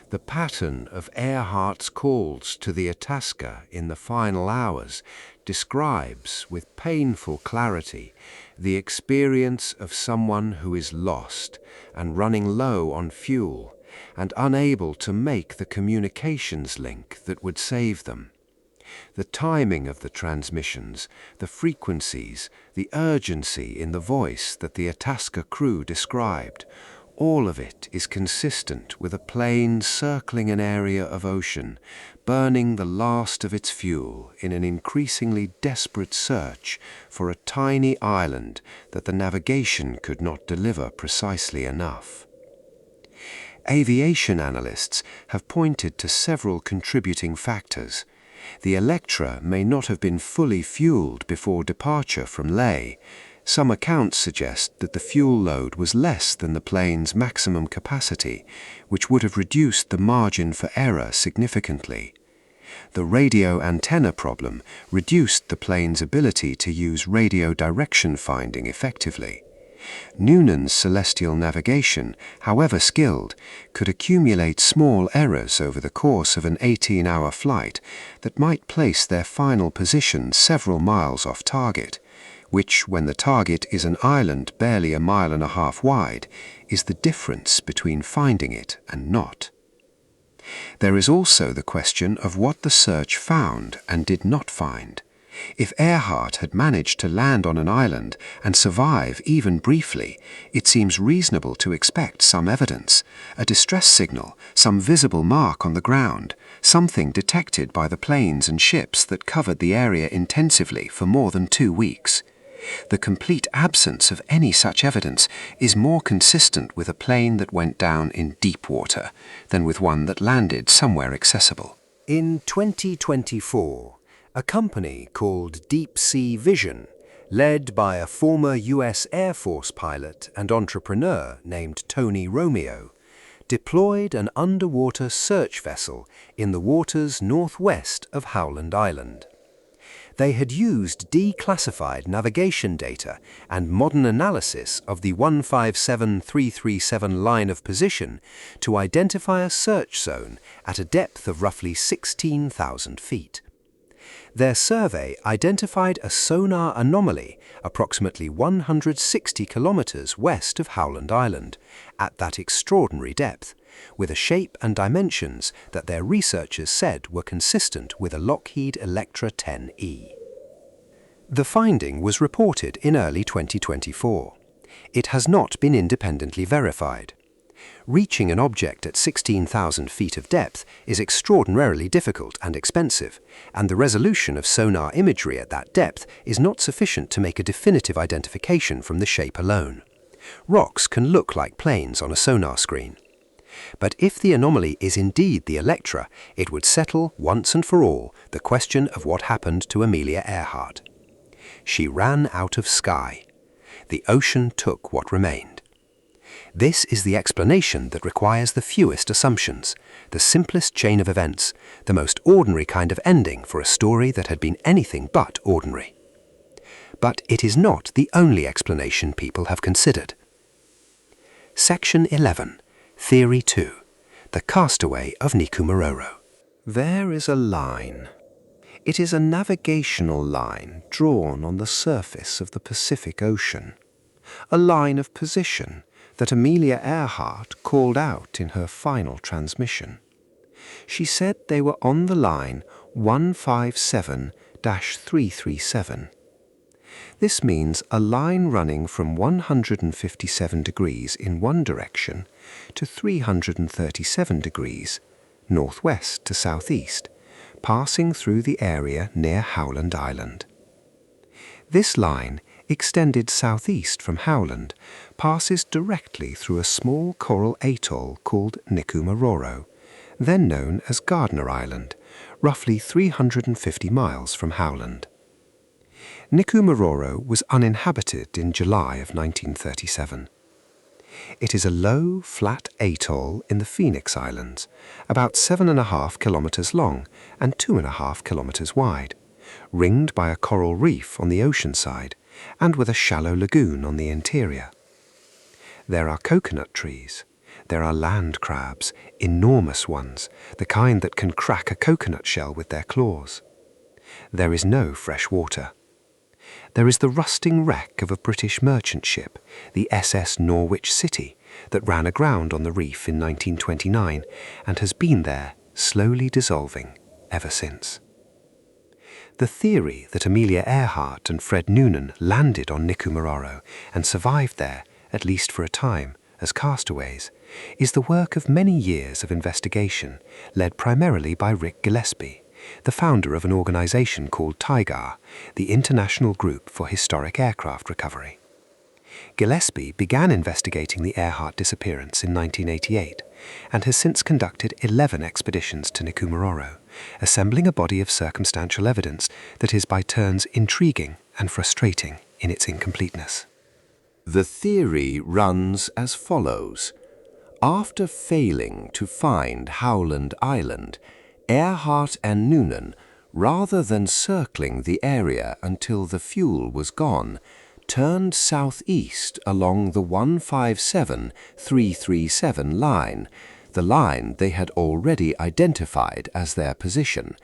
Speaker 4: The pattern of Earhart's calls to the Itasca in the final hours describes with painful clarity the experience of someone who is lost and running low on fuel and unable to make the communications link that would save them. The timing of the transmissions, the frequencies, the urgency in the voice that the Itasca crew described, all of it is consistent with a plane circling an area of ocean, burning the last of its fuel in an increasingly desperate search for a tiny island that the navigation could not deliver precisely enough. Aviation analysts have pointed to several contributing factors. The Electra may not have been fully fueled before departure from Leh. Some accounts suggest that the fuel load was less than the plane's maximum capacity, which would have reduced the margin for error significantly. The radio antenna problem reduced the plane's ability to use radio direction finding effectively. Noonan's celestial navigation, however skilled, could accumulate small errors over the course of an 18-hour flight that might place their final position several miles off target, which, when the target is an island barely a mile and a half wide, is the difference between finding it and not. There is also the question of what the search found and did not find. If Earhart had managed to land on an island and survive even briefly, it seems reasonable to expect some evidence, a distress signal, some visible mark on the ground, something detected by the planes and ships that covered the area intensively for more than 2 weeks. The complete absence of any such evidence is more consistent with a plane that went down in deep water than with one that landed somewhere accessible.
Speaker 1: In 2024, a company called Deep Sea Vision, led by a former US Air Force pilot and entrepreneur named Tony Romeo, deployed an underwater search vessel in the waters northwest of Howland Island. They had used declassified navigation data and modern analysis of the 157337 line of position to identify a search zone at a depth of roughly 16,000 feet. Their survey identified a sonar anomaly approximately 160 kilometers west of Howland Island, at that extraordinary depth, with a shape and dimensions that their researchers said were consistent with a Lockheed Electra 10E. The finding was reported in early 2024. It has not been independently verified. Reaching an object at 16,000 feet of depth is extraordinarily difficult and expensive, and the resolution of sonar imagery at that depth is not sufficient to make a definitive identification from the shape alone. Rocks can look like planes on a sonar screen. But if the anomaly is indeed the Electra, it would settle once and for all the question of what happened to Amelia Earhart. She ran out of sky. The ocean took what remained. This is the explanation that requires the fewest assumptions, the simplest chain of events, the most ordinary kind of ending for a story that had been anything but ordinary. But it is not the only explanation people have considered. Section 11. Theory 2. The Castaway of Nikumaroro.
Speaker 4: There is a line. It is a navigational line drawn on the surface of the Pacific Ocean. A line of position that Amelia Earhart called out in her final transmission. She said they were on the line 157-337. This means a line running from 157 degrees in one direction to 337 degrees, northwest to southeast, passing through the area near Howland Island. This line, extended southeast from Howland, passes directly through a small coral atoll called Nikumaroro, then known as Gardner Island, roughly 350 miles from Howland. Nikumaroro was uninhabited in July of 1937. It is a low, flat atoll in the Phoenix Islands, about 7.5 kilometers long and 2.5 kilometers wide, ringed by a coral reef on the ocean side,
Speaker 3: and with a shallow lagoon on the interior. There are coconut trees. There are land crabs, enormous ones, the kind that can crack a coconut shell with their claws. There is no fresh water. There is the rusting wreck of a British merchant ship, the SS Norwich City, that ran aground on the reef in 1929 and has been there, slowly dissolving, ever since. The theory that Amelia Earhart and Fred Noonan landed on Nikumaroro and survived there, at least for a time, as castaways, is the work of many years of investigation, led primarily by Rick Gillespie, the founder of an organization called TIGAR, the International Group for Historic Aircraft Recovery. Gillespie began investigating the Earhart disappearance in 1988 and has since conducted 11 expeditions to Nikumaroro, assembling a body of circumstantial evidence that is by turns intriguing and frustrating in its incompleteness.
Speaker 1: The theory runs as follows. After failing to find Howland Island, Earhart and Noonan, rather than circling the area until the fuel was gone, turned southeast along the 157-337 line, the line they had already identified as their position,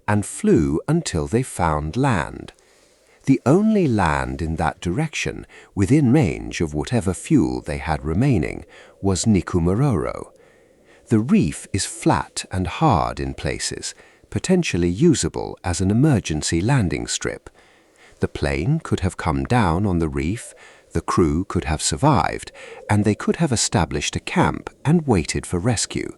Speaker 1: and flew until they found land. The only land in that direction, within range of whatever fuel they had remaining, was Nikumaroro. The reef is flat and hard in places, potentially usable as an emergency landing strip. The plane could have come down on the reef, the crew could have survived, and they could have established a camp and waited for rescue.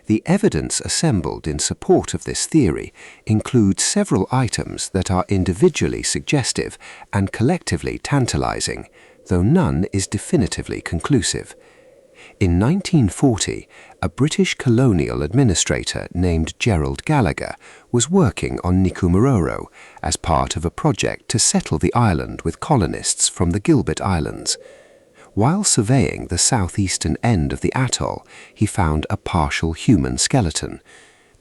Speaker 1: The evidence assembled in support of this theory includes several items that are individually suggestive and collectively tantalizing, though none is definitively conclusive. In 1940, a British colonial administrator named Gerald Gallagher was working on Nikumaroro as part of a project to settle the island with colonists from the Gilbert Islands. While surveying the southeastern end of the atoll, he found a partial human skeleton.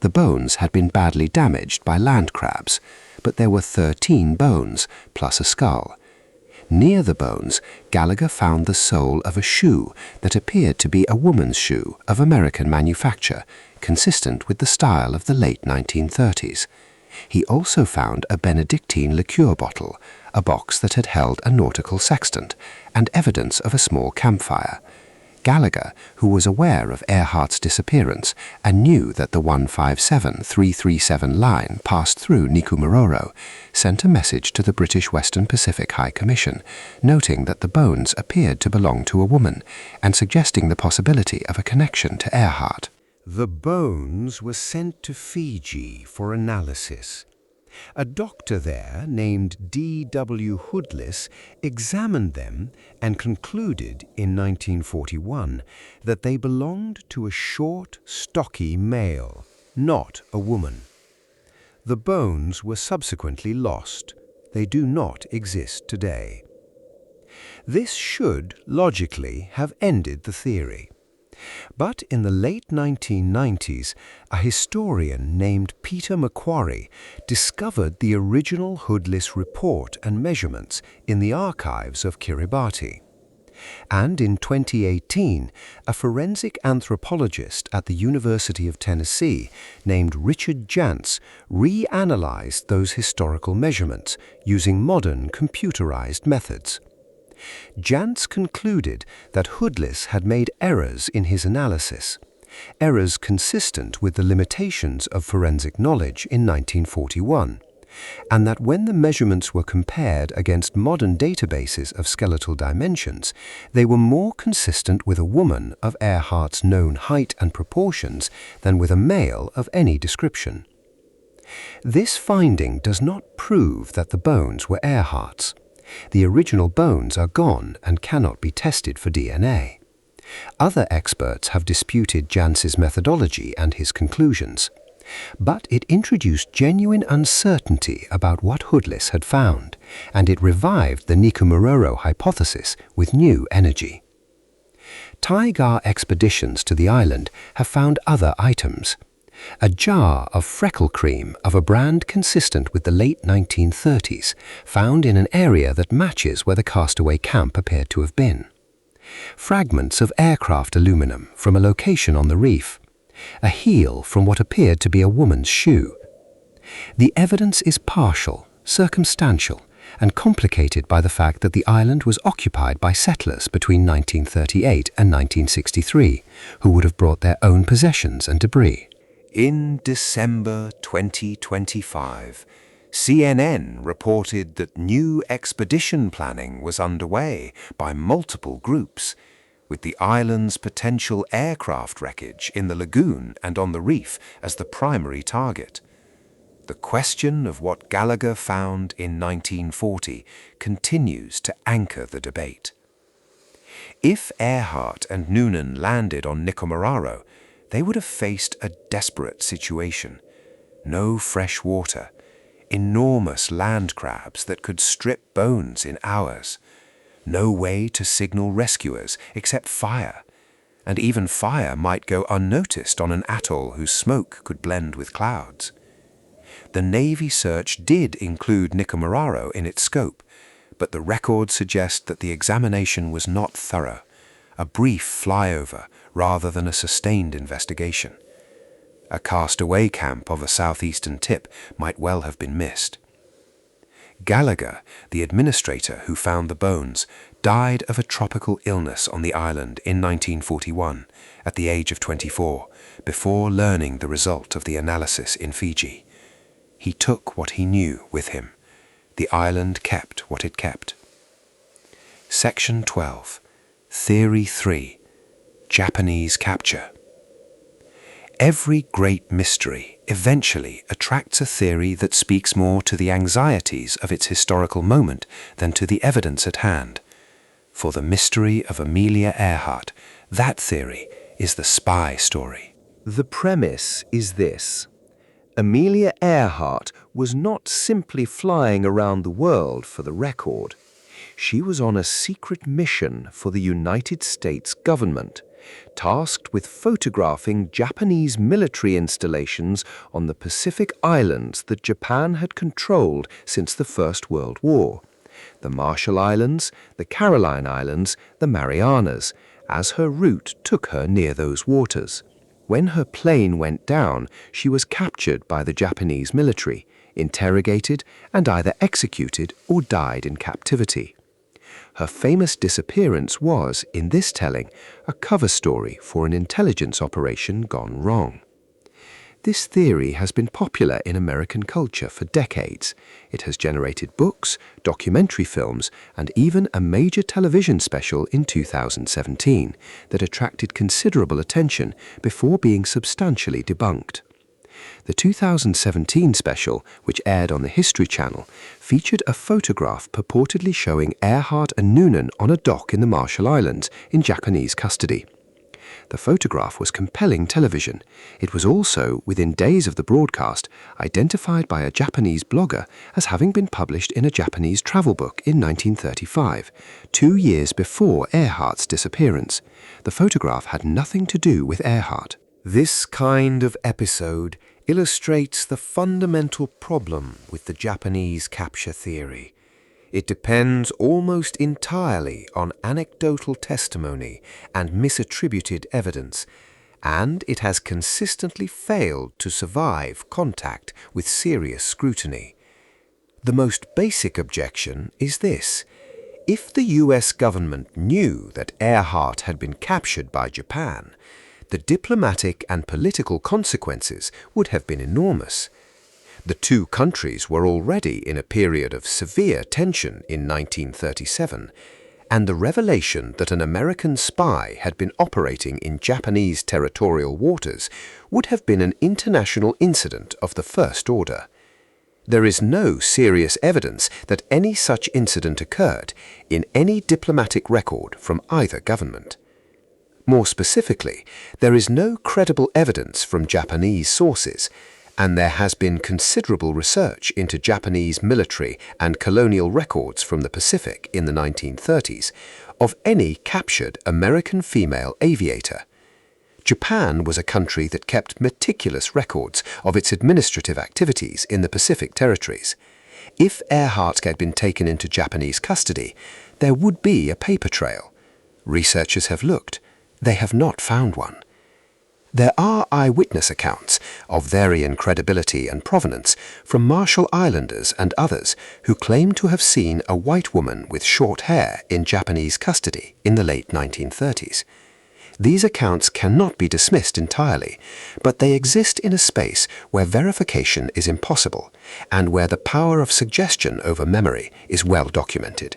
Speaker 1: The bones had been badly damaged by land crabs, but there were 13 bones, plus a skull. Near the bones, Gallagher found the sole of a shoe that appeared to be a woman's shoe of American manufacture, consistent with the style of the late 1930s. He also found a Benedictine liqueur bottle, a box that had held a nautical sextant, and evidence of a small campfire. Gallagher, who was aware of Earhart's disappearance and knew that the 157-337 line passed through Nikumaroro, sent a message to the British Western Pacific High Commission, noting that the bones appeared to belong to a woman and suggesting the possibility of a connection to Earhart. The bones were sent to Fiji for analysis. A doctor there named D.W. Hoodless examined them and concluded in 1941 that they belonged to a short, stocky male, not a woman. The bones were subsequently lost. They do not exist today. This should, logically, have ended the theory. But in the late 1990s, a historian named Peter Macquarie discovered the original Hoodless report and measurements in the archives of Kiribati. And in 2018, a forensic anthropologist at the University of Tennessee named Richard Jantz reanalyzed those historical measurements using modern computerized methods. Jantz concluded that Hoodless had made errors in his analysis, errors consistent with the limitations of forensic knowledge in 1941, and that when the measurements were compared against modern databases of skeletal dimensions, they were more consistent with a woman of Earhart's known height and proportions than with a male of any description. This finding does not prove that the bones were Earhart's. The original bones are gone and cannot be tested for DNA. Other experts have disputed Jantz's methodology and his conclusions, but it introduced genuine uncertainty about what Hoodless had found, and it revived the Nikumaroro hypothesis with new energy. TIGAR expeditions to the island have found other items.
Speaker 3: A jar of freckle cream of a brand consistent with the late 1930s, found in an area that matches where the castaway camp appeared to have been. Fragments of aircraft aluminum from a location on the reef. A heel from what appeared to be a woman's shoe. The evidence is partial, circumstantial, and complicated by the fact that the island was occupied by settlers between 1938 and 1963, who would have brought their own possessions and debris.
Speaker 2: In December 2025, CNN reported that new expedition planning was underway by multiple groups, with the island's potential aircraft wreckage in the lagoon and on the reef as the primary target. The question of what Gallagher found in 1940 continues to anchor the debate. If Earhart and Noonan landed on Nikomararo, they would have faced a desperate situation. No fresh water, enormous land crabs that could strip bones in hours, no way to signal rescuers except fire, and even fire might go unnoticed on an atoll whose smoke could blend with clouds. The Navy search did include Nikomararo in its scope, but the records suggest that the examination was not thorough, a brief flyover rather than a sustained investigation. A castaway camp of a southeastern tip might well have been missed. Gallagher, the administrator who found the bones, died of a tropical illness on the island in 1941 at the age of 24, before learning the result of the analysis in Fiji. He took what he knew with him. The island kept what it kept. Section 12. Theory 3. Japanese capture. Every great mystery eventually attracts a theory that speaks more to the anxieties of its historical moment than to the evidence at hand. For the mystery of Amelia Earhart, that theory is the spy story.
Speaker 4: The premise is this. Amelia Earhart was not simply flying around the world for the record. She was on a secret mission for the United States government, tasked with photographing Japanese military installations on the Pacific islands that Japan had controlled since the First World War. The Marshall Islands, the Caroline Islands, the Marianas, as her route took her near those waters. When her plane went down, she was captured by the Japanese military, interrogated, and either executed or died in captivity. Her famous disappearance was, in this telling, a cover story for an intelligence operation gone wrong. This theory has been popular in American culture for decades. It has generated books, documentary films, and even a major television special in 2017 that attracted considerable attention before being substantially debunked. The 2017 special, which aired on the History Channel, featured a photograph purportedly showing Earhart and Noonan on a dock in the Marshall Islands in Japanese custody. The photograph was compelling television. It was also, within days of the broadcast, identified by a Japanese blogger as having been published in a Japanese travel book in 1935, 2 years before Earhart's disappearance. The photograph had nothing to do with Earhart.
Speaker 2: This kind of episode illustrates the fundamental problem with the Japanese capture theory. It depends almost entirely on anecdotal testimony and misattributed evidence, and it has consistently failed to survive contact with serious scrutiny. The most basic objection is this. If the US government knew that Earhart had been captured by Japan, the diplomatic and political consequences would have been enormous. The two countries were already in a period of severe tension in 1937, and the revelation that an American spy had been operating in Japanese territorial waters would have been an international incident of the first order. There is no serious evidence that any such incident occurred in any diplomatic record from either government. More specifically, there is no credible evidence from Japanese sources, and there has been considerable research into Japanese military and colonial records from the Pacific in the 1930s of any captured American female aviator.
Speaker 3: Japan was a country that kept meticulous records of its administrative activities in the Pacific territories. If Earhart had been taken into Japanese custody, there would be a paper trail. Researchers have looked. They have not found one. There are eyewitness accounts of varying credibility and provenance from Marshall Islanders and others who claim to have seen a white woman with short hair in Japanese custody in the late 1930s. These accounts cannot be dismissed entirely, but they exist in a space where verification is impossible and where the power of suggestion over memory is well documented.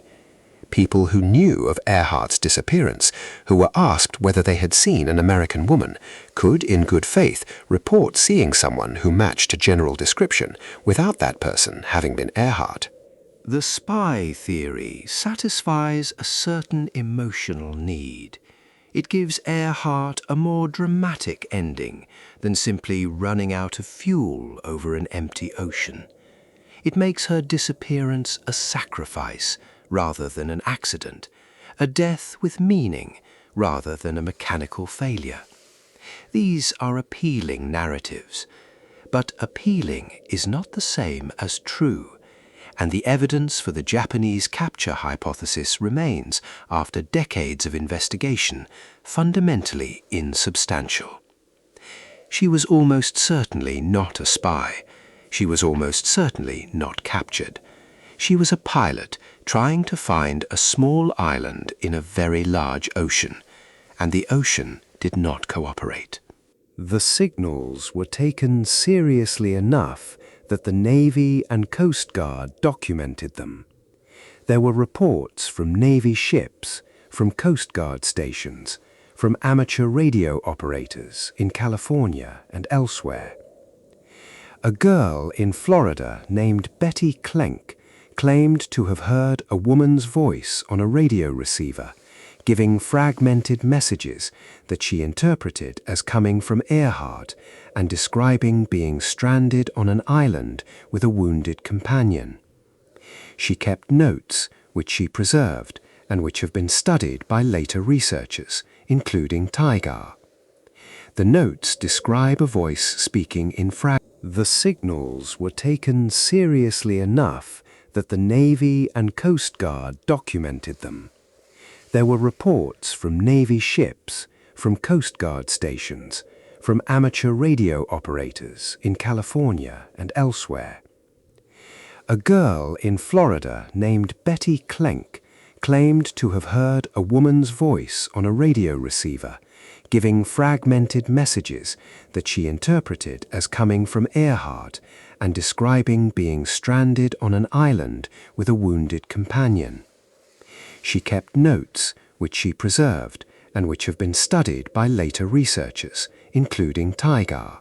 Speaker 3: People who knew of Earhart's disappearance, who were asked whether they had seen an American woman, could in good faith report seeing someone who matched a general description without that person having been Earhart.
Speaker 1: The spy theory satisfies a certain emotional need. It gives Earhart a more dramatic ending than simply running out of fuel over an empty ocean. It makes her disappearance a sacrifice rather than an accident, a death with meaning rather than a mechanical failure. These are appealing narratives, but appealing is not the same as true, and the evidence for the Japanese capture hypothesis remains, after decades of investigation, fundamentally insubstantial. She was almost certainly not a spy. She was almost certainly not captured. She was a pilot trying to find a small island in a very large ocean, and the ocean did not cooperate. The signals were taken seriously enough that the Navy and Coast Guard documented them. There were reports from Navy ships, from Coast Guard stations, from amateur radio operators in California and elsewhere. A girl in Florida named Betty Klenk claimed to have heard a woman's voice on a radio receiver, giving fragmented messages that she interpreted as coming from Earhart and describing being stranded on an island with a wounded companion. She kept notes which she preserved and which have been studied by later researchers, including Tygar. The notes describe a voice speaking in fragments. The signals were taken seriously enough that the Navy and Coast Guard documented them. There were reports from Navy ships, from Coast Guard stations, from amateur radio operators in California and elsewhere. A girl in Florida named Betty Klenk claimed to have heard a woman's voice on a radio receiver, giving fragmented messages that she interpreted as coming from Earhart and describing being stranded on an island with a wounded companion. She kept notes which she preserved and which have been studied by later researchers, including Tygar.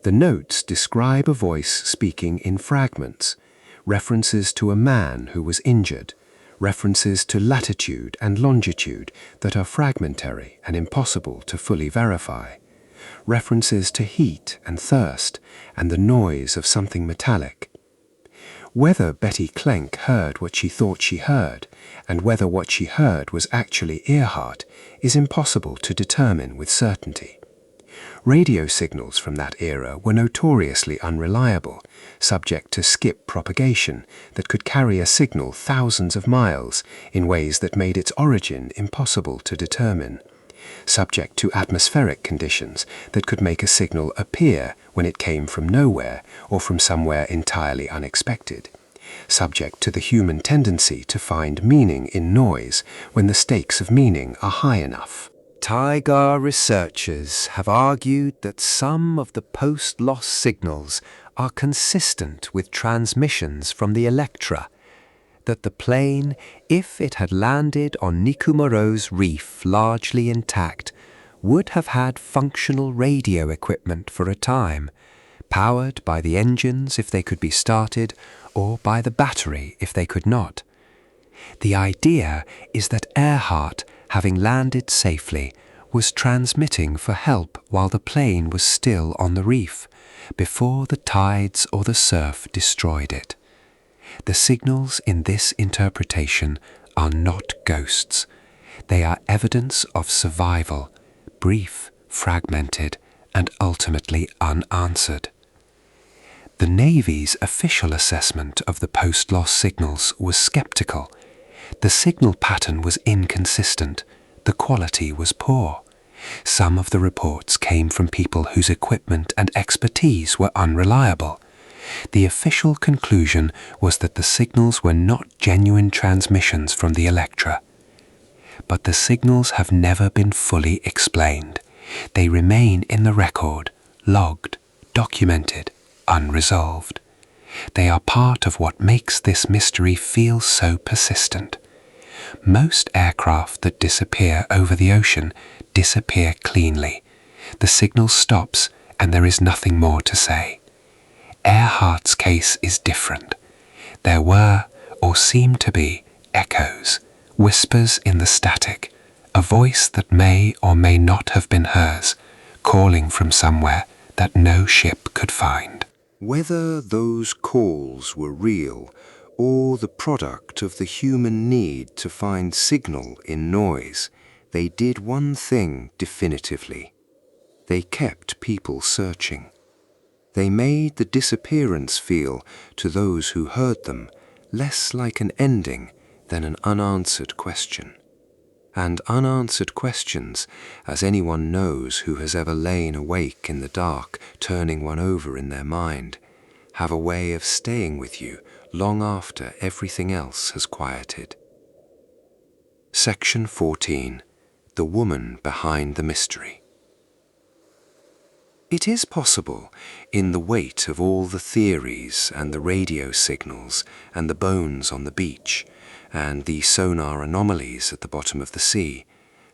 Speaker 1: The notes describe a voice speaking in fragments, references to a man who was injured, references to latitude and longitude that are fragmentary and impossible to fully verify, references to heat and thirst and the noise of something metallic. Whether Betty Klenk heard what she thought she heard, and whether what she heard was actually Earhart, is impossible to determine with certainty. Radio signals from that era were notoriously unreliable, subject to skip propagation that could carry a signal thousands of miles in ways that made its origin impossible to determine, subject to atmospheric conditions that could make a signal appear when it came from nowhere or from somewhere entirely unexpected, subject to the human tendency to find meaning in noise when the stakes of meaning are high enough. Tygar researchers have argued that some of the post-loss signals are consistent with transmissions from the Electra, that the plane, if it had landed on Nikumoro's reef largely intact, would have had functional radio equipment for a time, powered by the engines if they could be started, or by the battery if they could not. The idea is that Earhart, having landed safely, was transmitting for help while the plane was still on the reef, before the tides or the surf destroyed it. The signals in this interpretation are not ghosts. They are evidence of survival, brief
Speaker 3: fragmented, and ultimately unanswered. The Navy's official assessment of the post-loss signals was skeptical. The signal pattern was inconsistent. The quality was poor. Some of the reports came from people whose equipment and expertise were unreliable. The official conclusion was that the signals were not genuine transmissions from the Electra. But the signals have never been fully explained. They remain in the record, logged, documented, unresolved. They are part of what makes this mystery feel so persistent. Most aircraft that disappear over the ocean disappear cleanly. The signal stops and there is nothing more to say. Earhart's case is different. There were, or seemed to be, echoes, whispers in the static, a voice that may or may not have been hers, calling from somewhere that no ship could find.
Speaker 4: Whether those calls were real or the product of the human need to find signal in noise, they did one thing definitively. They kept people searching. They made the disappearance feel, to those who heard them, less like an ending than an unanswered question. And unanswered questions, as anyone knows who has ever lain awake in the dark, turning one over in their mind, have a way of staying with you long after everything else has quieted. Section 14. The Woman Behind the Mystery. It is possible, in the weight of all the theories and the radio signals and the bones on the beach and the sonar anomalies at the bottom of the sea,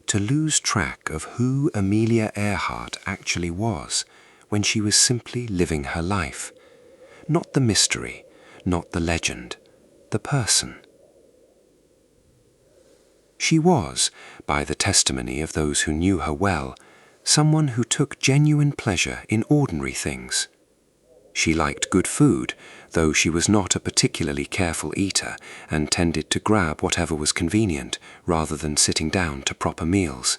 Speaker 4: to lose track of who Amelia Earhart actually was when she was simply living her life. Not the mystery, not the legend, the person. She was, by the testimony of those who knew her well, someone who took genuine pleasure in ordinary things. She liked good food, though she was not a particularly careful eater and tended to grab whatever was convenient rather than sitting down to proper meals.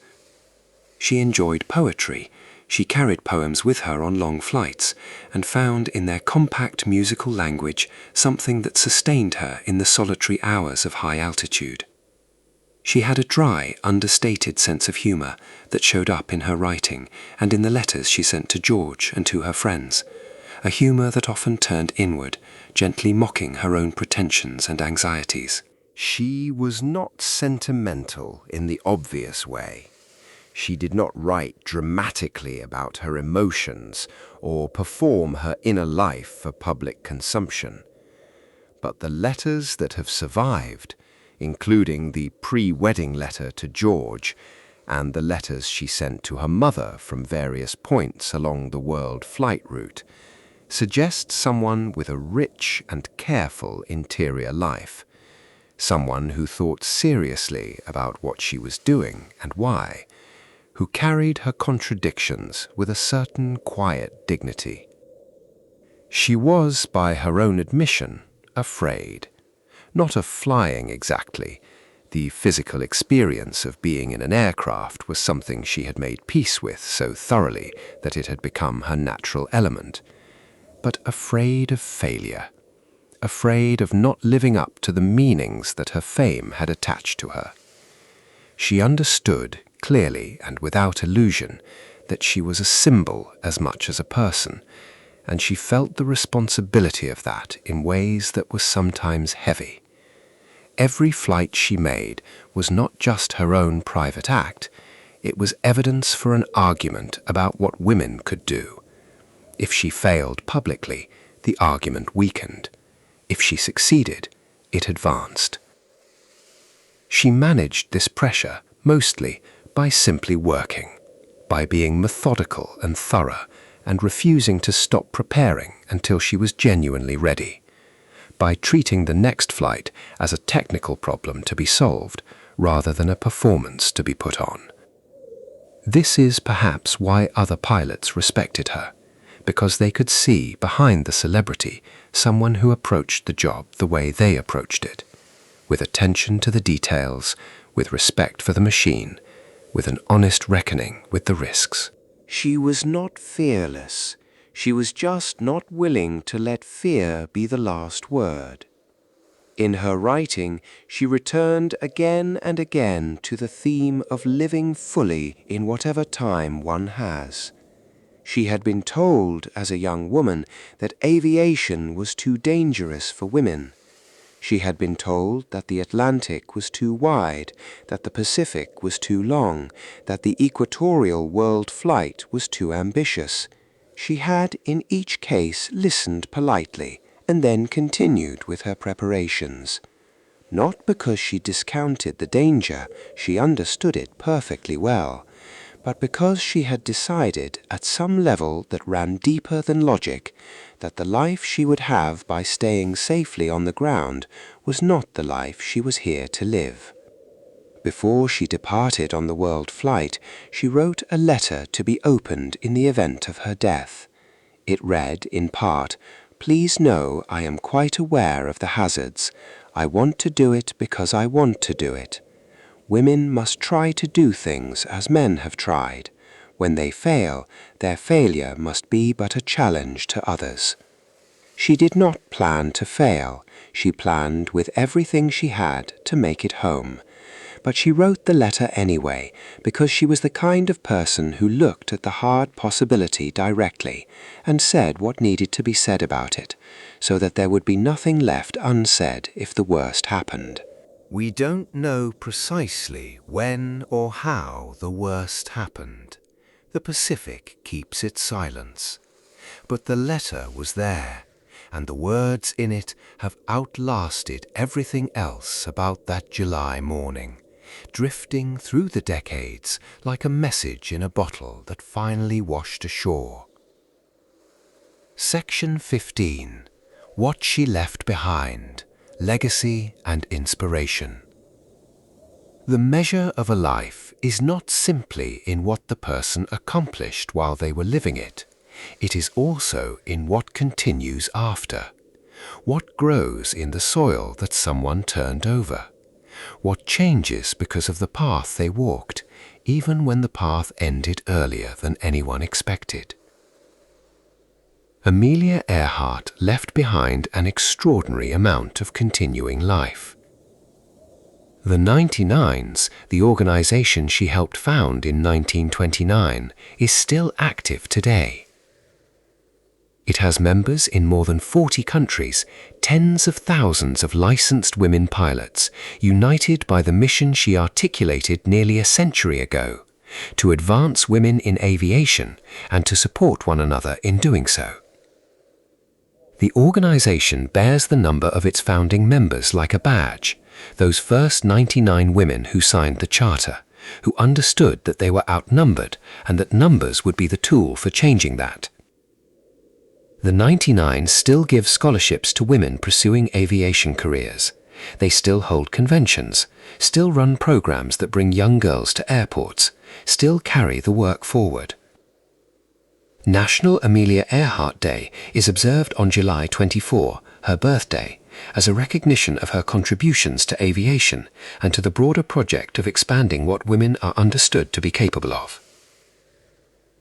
Speaker 4: She enjoyed poetry. She carried poems with her on long flights and found in their compact musical language something that sustained her in the solitary hours of high altitude. She had a dry, understated sense of humor that showed up in her writing and in the letters she sent to George and to her friends, a humor that often turned inward, gently mocking her own pretensions and anxieties.
Speaker 2: She was not sentimental in the obvious way. She did not write dramatically about her emotions or perform her inner life for public consumption. But the letters that have survived, including the pre-wedding letter to George and the letters she sent to her mother from various points along the world flight route, suggest someone with a rich and careful interior life, someone who thought seriously about what she was doing and why, who carried her contradictions with a certain quiet dignity. She was, by her own admission, afraid. Not of flying exactly. The physical experience of being in an aircraft was something she had made peace with so thoroughly that it had become her natural element. But afraid of failure. Afraid of not living up to the meanings that her fame had attached to her. She understood, clearly and without illusion, that she was a symbol as much as a person, and she felt the responsibility of that in ways that were sometimes heavy. Every flight she made was not just her own private act, it was evidence for an argument about what women could do. If she failed publicly, the argument weakened. If she succeeded, it advanced. She managed this pressure, mostly, by simply working, by being methodical and thorough, and refusing to stop preparing until she was genuinely ready, by treating the next flight as a technical problem to be solved, rather than a performance to be put on. This is perhaps why other pilots respected her, because they could see behind the celebrity someone who approached the job the way they approached it, with attention to the details, with respect for the machine, with an honest reckoning with the risks.
Speaker 4: She was not fearless. She was just not willing to let fear be the last word. In her writing, she returned again and again to the theme of living fully in whatever time one has. She had been told as a young woman that aviation was too dangerous for women. She had been told that the Atlantic was too wide, that the Pacific was too long, that the equatorial world flight was too ambitious. She had in each case listened politely and then continued with her preparations. Not because she discounted the danger, she understood it perfectly well, but because she had decided at some level that ran deeper than logic that the life she would have by staying safely on the ground was not the life she was here to live. Before she departed on the world flight, she wrote a letter to be opened in the event of her death. It read, in part, "Please know I am quite aware of the hazards. I want to do it because I want to do it. Women must try to do things as men have tried. When they fail, their failure must be but a challenge to others." She did not plan to fail. She planned with everything she had to make it home. But she wrote the letter anyway, because she was the kind of person who looked at the hard possibility directly and said what needed to be said about it, so that there would be nothing left unsaid if the worst happened.
Speaker 1: We don't know precisely when or how the worst happened. The Pacific keeps its silence. But the letter was there, and the words in it have outlasted everything else about that July morning, drifting through the decades like a message in a bottle that finally washed ashore. Section 15. What she left behind. Legacy and inspiration. The measure of a life is not simply in what the person accomplished while they were living it. It is also in what continues after. What grows in the soil that someone turned over. What changes because of the path they walked, even when the path ended earlier than anyone expected. Amelia Earhart left behind an extraordinary amount of continuing life. The 99s, the organization she helped found in 1929, is still active today. It has members in more than 40 countries, tens of thousands of licensed women pilots, united by the mission she articulated nearly a century ago, to advance women in aviation and to support one another in doing so. The organization bears the number of its founding members like a badge, those first 99 women who signed the charter, who understood that they were outnumbered and that numbers would be the tool for changing that. The 99 still give scholarships to women pursuing aviation careers. They still hold conventions, still run programs that bring young girls to airports, still carry the work forward. National Amelia Earhart Day is observed on July 24, her birthday, as a recognition of her contributions to aviation and to the broader project of expanding what women are understood to be capable of.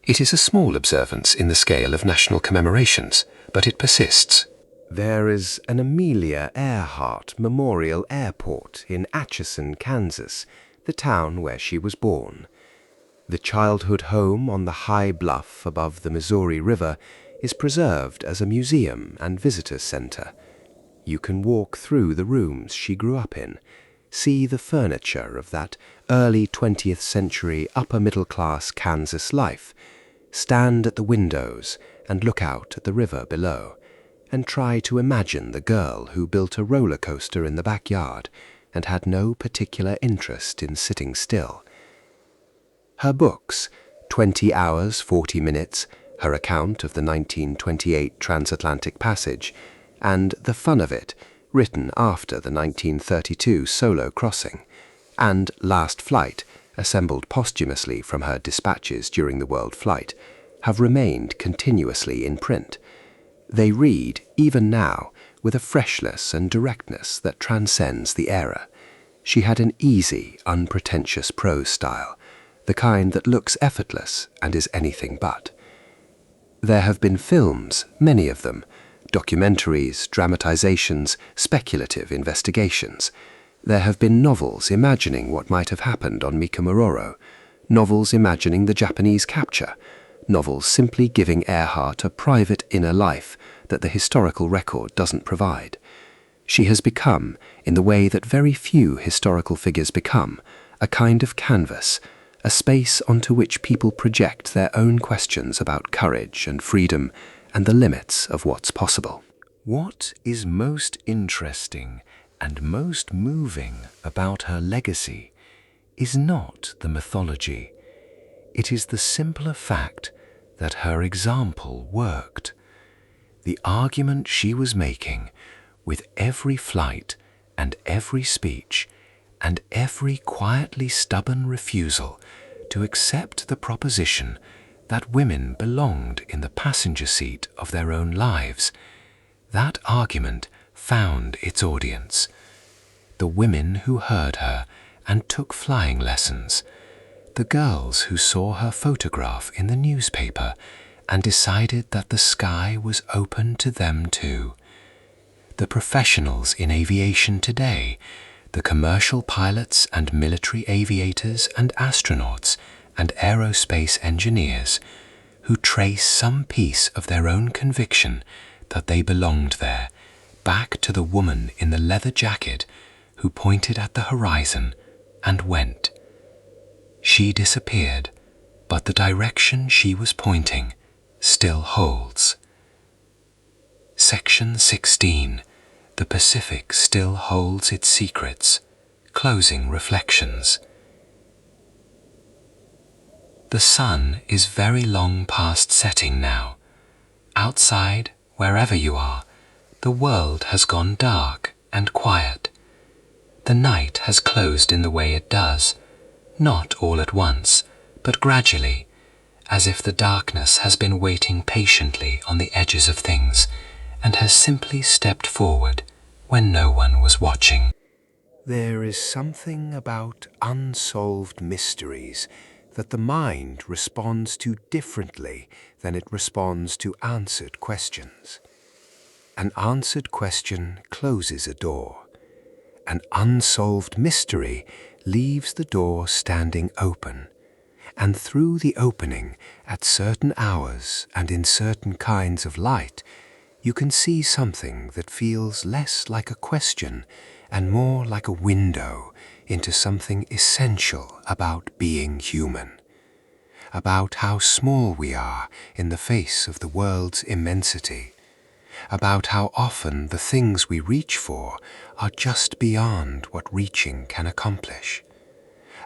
Speaker 1: It is a small observance in the scale of national commemorations, but it persists.
Speaker 4: There is an Amelia Earhart Memorial Airport in Atchison, Kansas, the town where she was born. The childhood home on the high bluff above the Missouri River is preserved as a museum and visitor center. You can walk through the rooms she grew up in, see the furniture of that early 20th century upper-middle-class Kansas life, stand at the windows and look out at the river below, and try to imagine the girl who built a roller coaster in the backyard and had no particular interest in sitting still. Her books, 20 Hours, 40 Minutes, her account of the 1928 transatlantic passage, and The Fun of It, written after the 1932 solo crossing, and Last Flight, assembled posthumously from her dispatches during the world flight, have remained continuously in print. They read, even now, with a freshness and directness that transcends the era. She had an easy, unpretentious prose style,
Speaker 2: the kind that looks effortless and is anything but. There have been films, many of them, documentaries, dramatizations, speculative investigations. There have been novels imagining what might have happened on Mikamororo, novels imagining the Japanese capture, novels simply giving Earhart a private inner life that the historical record doesn't provide. She has become, in the way that very few historical figures become, a kind of canvas, a space onto which people project their own questions about courage and freedom and the limits of what's possible.
Speaker 1: What is most interesting and most moving about her legacy is not the mythology. It is the simpler fact that her example worked. The argument she was making with every flight and every speech and every quietly stubborn refusal to accept the proposition that women belonged in the passenger seat of their own lives, that argument found its audience. The women who heard her and took flying lessons, the girls who saw her photograph in the newspaper and decided that the sky was open to them too, the professionals in aviation today, the commercial pilots and military aviators and astronauts and aerospace engineers who trace some piece of their own conviction that they belonged there back to the woman in the leather jacket who pointed at the horizon and went. She disappeared, but the direction she was pointing still holds. Section 16. The Pacific still holds its secrets. Closing reflections. The sun is very long past setting now. Outside, wherever you are, the world has gone dark and quiet. The night has closed in the way it does, not all at once, but gradually, as if the darkness has been waiting patiently on the edges of things and has simply stepped forward when no one was watching.
Speaker 2: There is something about unsolved mysteries that the mind responds to differently than it responds to answered questions. An answered question closes a door. An unsolved mystery leaves the door standing open, and through the opening, at certain hours and in certain kinds of light, you can see something that feels less like a question and more like a window into something essential about being human, about how small we are in the face of the world's immensity, about how often the things we reach for are just beyond what reaching can accomplish,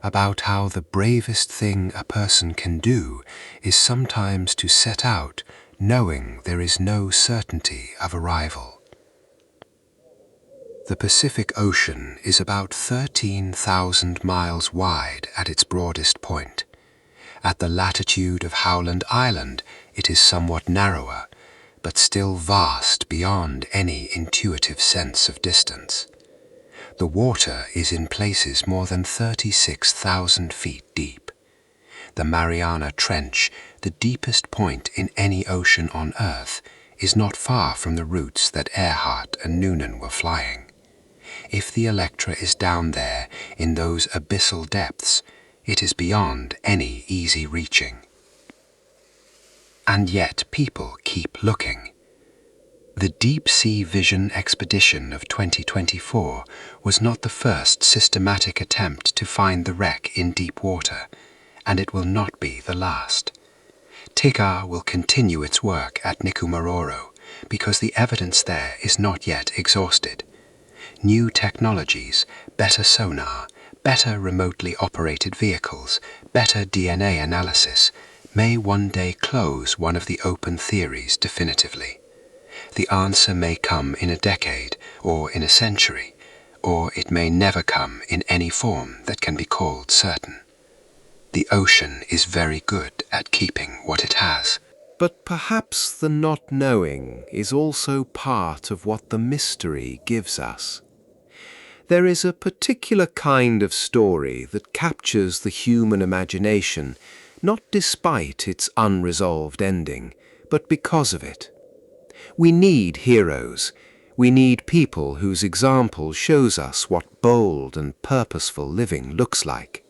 Speaker 2: about how the bravest thing a person can do is sometimes to set out knowing there is no certainty of arrival. The Pacific Ocean is about 13,000 miles wide at its broadest point. At the latitude of Howland Island, it is somewhat narrower, but still vast beyond any intuitive sense of distance. The water is in places more than 36,000 feet deep. The Mariana Trench, the deepest point in any ocean on Earth, is not far from the routes that Earhart and Noonan were flying. If the Electra is down there in those abyssal depths, it is beyond any easy reaching. And yet people keep looking. The Deep Sea Vision Expedition of 2024 was not the first systematic attempt to find the wreck in deep water, and it will not be the last. TICAR will continue its work at Nikumaroro because the evidence there is not yet exhausted. New technologies, better sonar, better remotely operated vehicles, better DNA analysis may one day close one of the open theories definitively. The answer may come in a decade or in a century, or it may never come in any form that can be called certain. The ocean is very good at keeping what it has.
Speaker 4: But perhaps the not knowing is also part of what the mystery gives us.
Speaker 2: There is a particular kind of story that captures the human imagination, not despite its unresolved ending, but because of it. We need heroes. We need people whose example shows us what bold and purposeful living looks like.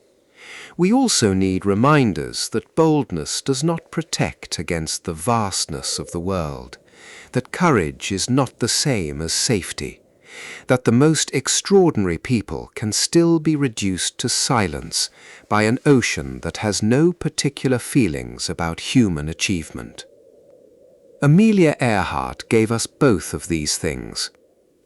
Speaker 2: We also need reminders that boldness does not protect against the vastness of the world, that courage is not the same as safety, that the most extraordinary people can still be reduced to silence by an ocean that has no particular feelings about human achievement. Amelia Earhart gave us both of these things.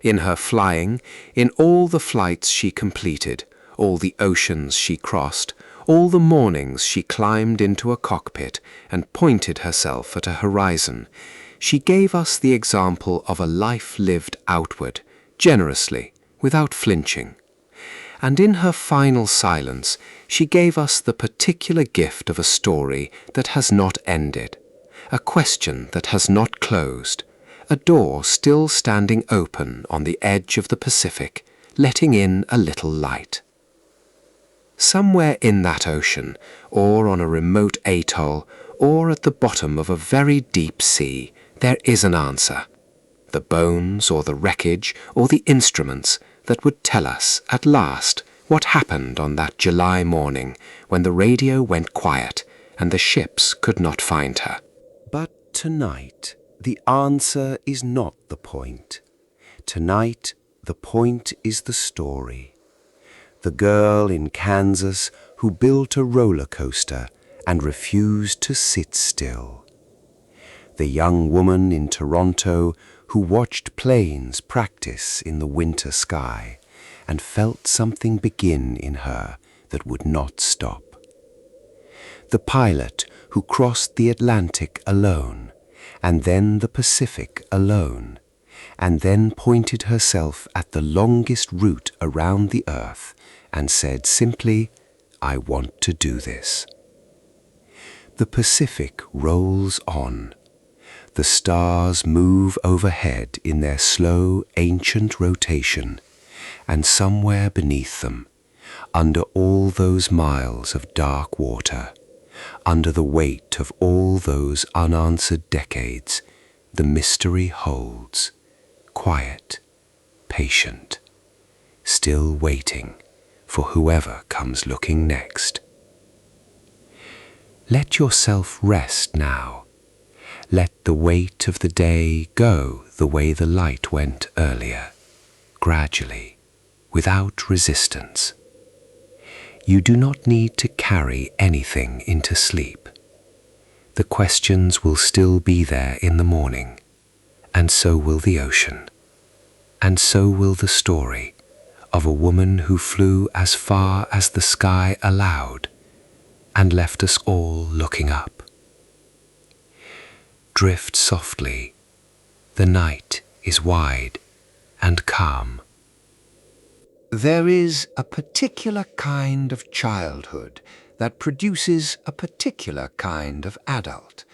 Speaker 2: In her flying, in all the flights she completed, all the oceans she crossed, all the mornings she climbed into a cockpit and pointed herself at a horizon, she gave us the example of a life lived outward, generously, without flinching. And in her final silence, she gave us the particular gift of a story that has not ended, a question that has not closed, a door still standing open on the edge of the Pacific, letting in a little light. Somewhere in that ocean, or on a remote atoll, or at the bottom of a very deep sea, there is an answer. The bones or the wreckage or the instruments that would tell us at last what happened on that July morning when the radio went quiet and the ships could not find her.
Speaker 1: But tonight, the answer is not the point. Tonight, the point is the story. The girl in Kansas who built a roller coaster and refused to sit still. The young woman in Toronto who watched planes practice in the winter sky and felt something begin in her that would not stop. The pilot who crossed the Atlantic alone, and then the Pacific alone, and then pointed herself at the longest route around the earth and said simply, "I want to do this." The Pacific rolls on. The stars move overhead in their slow, ancient rotation, and somewhere beneath them, under all those miles of dark water, under the weight of all those unanswered decades, the mystery holds, quiet, patient, still waiting for whoever comes looking next. Let yourself rest now. Let the weight of the day go the way the light went earlier, gradually, without resistance. You do not need to carry anything into sleep. The questions will still be there in the morning, and so will the ocean, and so will the story of a woman who flew as far as the sky allowed and left us all looking up. Drift softly. The night is wide and calm.
Speaker 2: There is a particular kind of childhood that produces a particular kind of adult,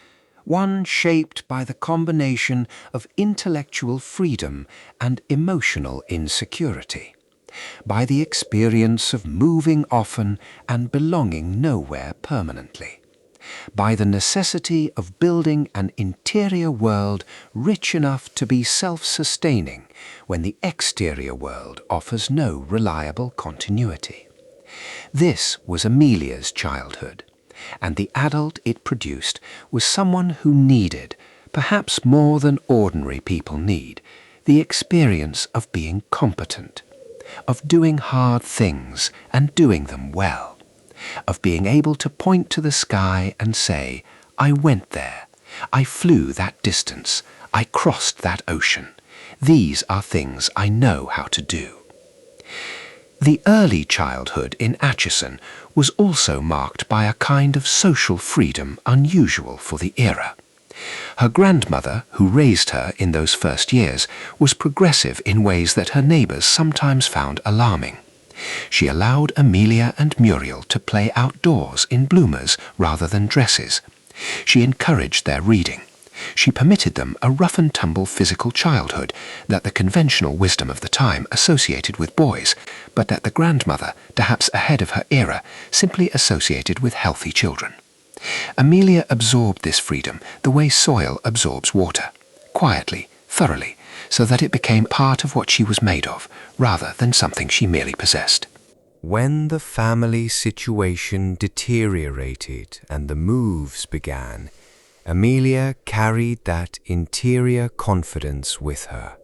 Speaker 2: one shaped by the combination of intellectual freedom and emotional insecurity, by the experience of moving often and belonging nowhere permanently, by the necessity of building an interior world rich enough to be self-sustaining when the exterior world offers no reliable continuity. This was Amelia's childhood, and the adult it produced was someone who needed, perhaps more than ordinary people need, the experience of being competent, of doing hard things and doing them well, of being able to point to the sky and say, "I went there, I flew that distance, I crossed that ocean. These are things I know how to do." The early childhood in Atchison was also marked by a kind of social freedom unusual for the era. Her grandmother, who raised her in those first years, was progressive in ways that her neighbors sometimes found alarming. She allowed Amelia and Muriel to play outdoors in bloomers rather than dresses. She encouraged their reading.
Speaker 3: She permitted them a rough-and-tumble physical childhood that the conventional wisdom of the time associated with boys, but that the grandmother, perhaps ahead of her era, simply associated with healthy children. Amelia absorbed this freedom the way soil absorbs water, quietly, thoroughly, so that it became part of what she was made of, rather than something she merely possessed.
Speaker 4: When the family situation deteriorated and the moves began, Amelia carried that interior confidence with her.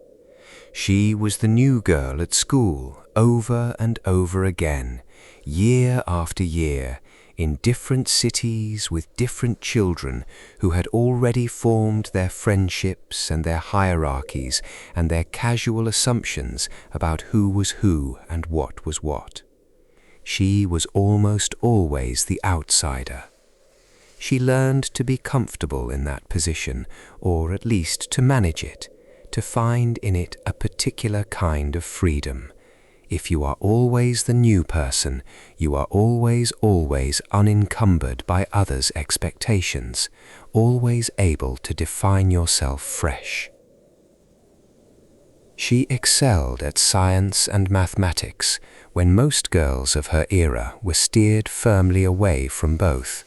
Speaker 4: She was the new girl at school over and over again, year after year, in different cities with different children who had already formed their friendships and their hierarchies and their casual assumptions about who was who and what was what. She was almost always the outsider. She learned to be comfortable in that position, or at least to manage it, to find in it a particular kind of freedom. If you are always the new person, you are always unencumbered by others' expectations, always able to define yourself fresh. She excelled at science and mathematics when most girls of her era were steered firmly away from both.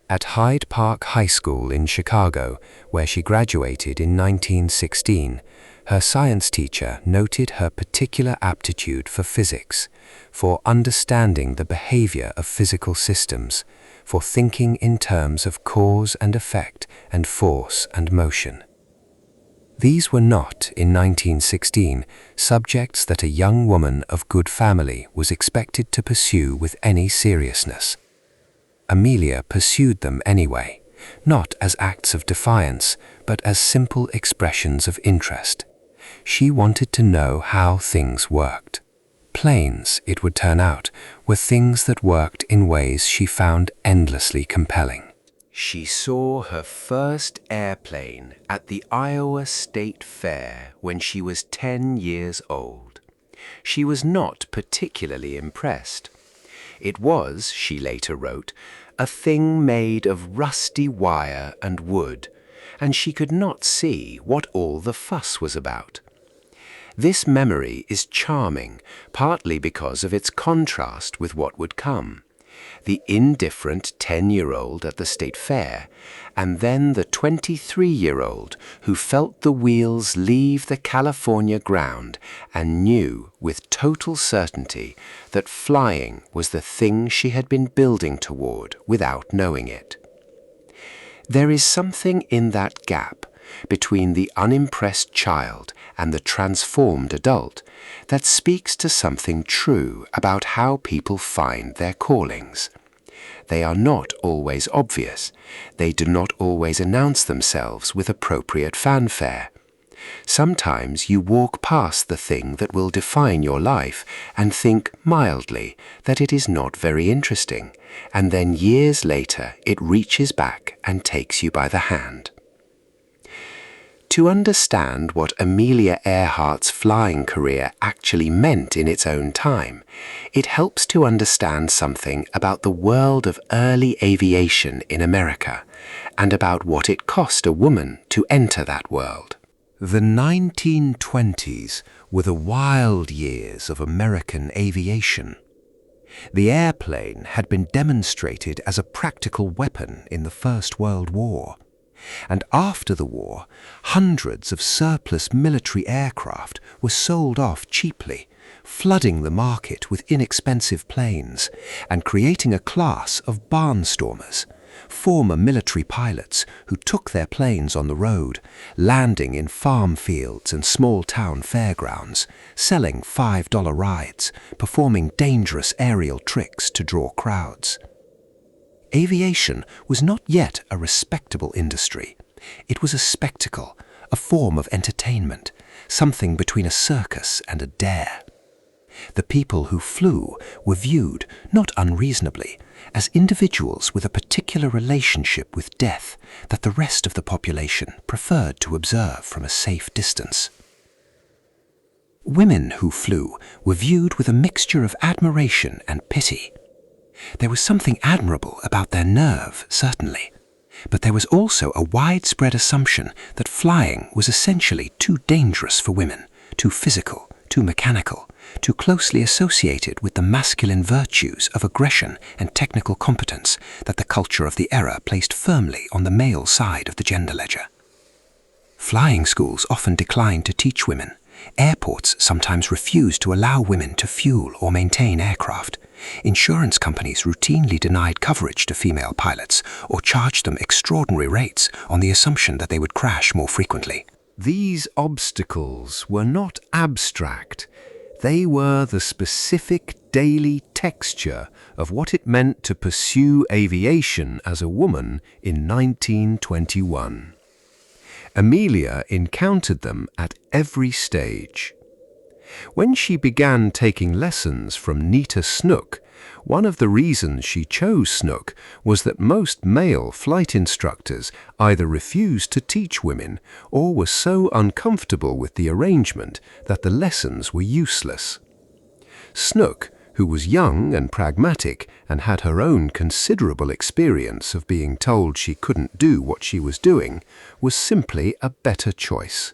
Speaker 4: At Hyde Park High School in Chicago, where she graduated in 1916, her science teacher noted her particular aptitude for physics, for understanding the behavior of physical systems, for thinking in terms of cause and effect and force and motion. These were not, in 1916, subjects that a young woman of good family was expected to pursue with any seriousness. Amelia pursued them anyway, not as acts of defiance, but as simple expressions of interest. She wanted to know how things worked. Planes, it would turn out, were things that worked in ways she found endlessly compelling. She saw her first airplane at the Iowa State Fair when she was 10 years old. She was not particularly impressed. It was, she later wrote, a thing made of rusty wire and wood, and she could not see what all the fuss was about. This memory is charming, partly because of its contrast with what would come. The indifferent 10-year-old at the state fair, and then the 23-year-old who felt the wheels leave the California ground and knew with total certainty that flying was the thing she had been building toward without knowing it. There is something in that gap between the unimpressed child and the transformed adult that speaks to something true about how people find their callings. They are not always obvious. They do not always announce themselves with appropriate fanfare. Sometimes you walk past the thing that will define your life and think mildly that it is not very interesting, and then years later it reaches back and takes you by the hand. To understand what Amelia Earhart's flying career actually meant in its own time, it helps to understand something about the world of early aviation in America, and about what it cost a woman to enter that world.
Speaker 1: The 1920s were the wild years of American aviation. The airplane had been demonstrated as a practical weapon in the First World War. And after the war, hundreds of surplus military aircraft were sold off cheaply, flooding the market with inexpensive planes and creating a class of barnstormers, former military pilots who took their planes on the road, landing in farm fields and small-town fairgrounds, selling $5 rides, performing dangerous aerial tricks to draw crowds. Aviation was not yet a respectable industry. It was a spectacle, a form of entertainment, something between a circus and a dare. The people who flew were viewed, not unreasonably, as individuals with a particular relationship with death that the rest of the population preferred to observe from a safe distance. Women who flew were viewed with a mixture of admiration and pity. There was something admirable about their nerve, certainly.
Speaker 3: But there was also a widespread assumption that flying was essentially too dangerous for women, too physical, too mechanical, too closely associated with the masculine virtues of aggression and technical competence that the culture of the era placed firmly on the male side of the gender ledger. Flying schools often declined to teach women. Airports sometimes refused to allow women to fuel or maintain aircraft. Insurance companies routinely denied coverage to female pilots or charged them extraordinary rates on the assumption that they would crash more frequently.
Speaker 2: These obstacles were not abstract. They were the specific daily texture of what it meant to pursue aviation as a woman in 1921. Amelia encountered them at every stage. When she began taking lessons from Nita Snook, one of the reasons she chose Snook was that most male flight instructors either refused to teach women or were so uncomfortable with the arrangement that the lessons were useless. Snook, who was young and pragmatic and had her own considerable experience of being told she couldn't do what she was doing, was simply a better choice.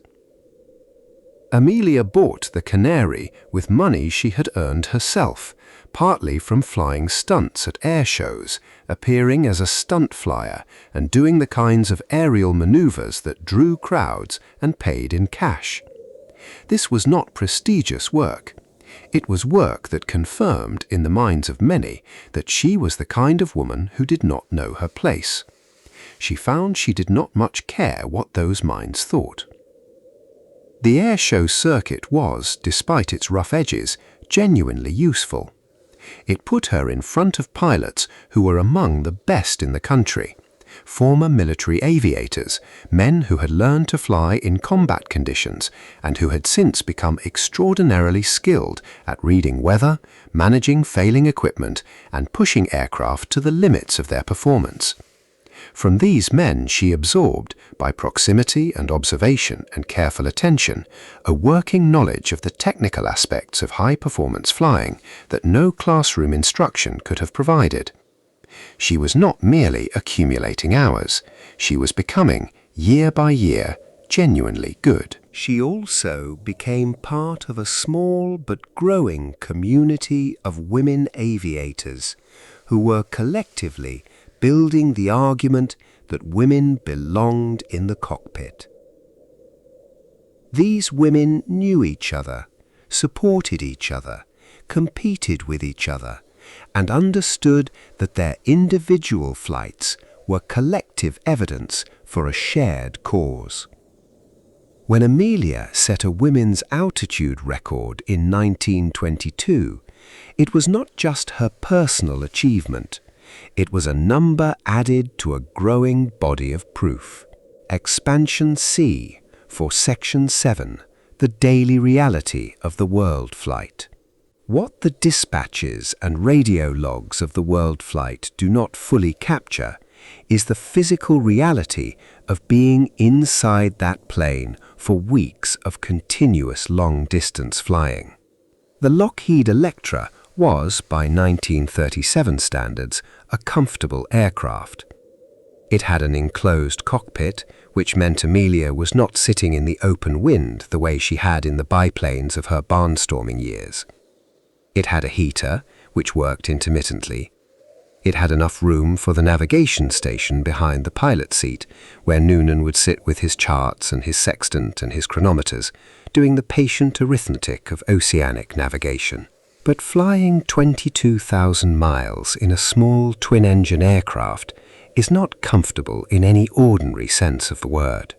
Speaker 2: Amelia bought the Canary with money she had earned herself, partly from flying stunts at air shows, appearing as a stunt flyer and doing the kinds of aerial maneuvers that drew crowds and paid in cash. This was not prestigious work. It was work that confirmed in the minds of many that she was the kind of woman who did not know her place. She found she did not much care what those minds thought. The air show circuit was, despite its rough edges, genuinely useful. It put her in front of pilots who were among the best in the country, former military aviators, men who had learned to fly in combat conditions and who had since become extraordinarily skilled at reading weather, managing failing equipment, and pushing aircraft to the limits of their performance. From these men she absorbed, by proximity and observation and careful attention, a working knowledge of the technical aspects of high-performance flying that no classroom instruction could have provided. She was not merely accumulating hours. She was becoming, year by year, genuinely good. She also became part of a small but growing community of women aviators who were collectively building the argument that women belonged in the cockpit. These women knew each other, supported each other, competed with each other, and understood that their individual flights were collective evidence for a shared cause. When Amelia set a women's altitude record in 1922, it was not just her personal achievement. It was a number added to a growing body of proof. Expansion C for Section 7, the daily reality of the world flight. What the dispatches and radio logs of the world flight do not fully capture is the physical reality of being inside that plane for weeks of continuous long-distance flying. The Lockheed Electra was, by 1937 standards, a comfortable aircraft. It had an enclosed cockpit, which meant Amelia was not sitting in the open wind the way she had in the biplanes of her barnstorming years. It had a heater, which worked intermittently. It had enough room for the navigation station behind the pilot seat, where Noonan would sit with his charts and his sextant and his chronometers, doing the patient arithmetic of oceanic navigation. But flying 22,000 miles in a small twin-engine aircraft is not comfortable in any ordinary sense of the word.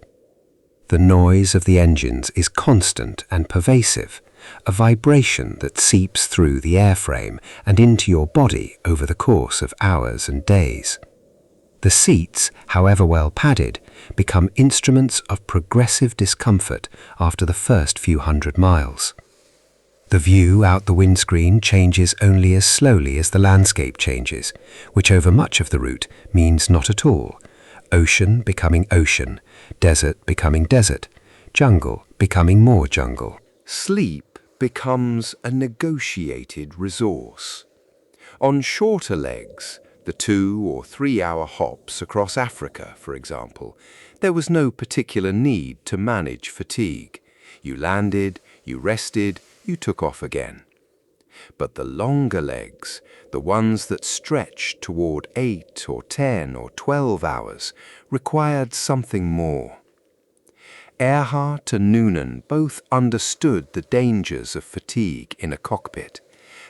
Speaker 2: The noise of the engines is constant and pervasive, a vibration that seeps through the airframe and into your body over the course of hours and days. The seats, however well padded, become instruments of progressive discomfort after the first few hundred miles. The view out the windscreen changes only as slowly as the landscape changes, which over much of the route means not at all. Ocean becoming ocean, desert becoming desert, jungle becoming more jungle. Sleep becomes a negotiated resource. On shorter legs,
Speaker 4: The 2 or 3 hour hops across Africa, for example, there was no particular need to manage fatigue. You landed, you rested, you took off again. But the longer legs, the ones that stretched toward 8 or 10 or 12 hours, required something more. Earhart and Noonan both understood the dangers of fatigue in a cockpit.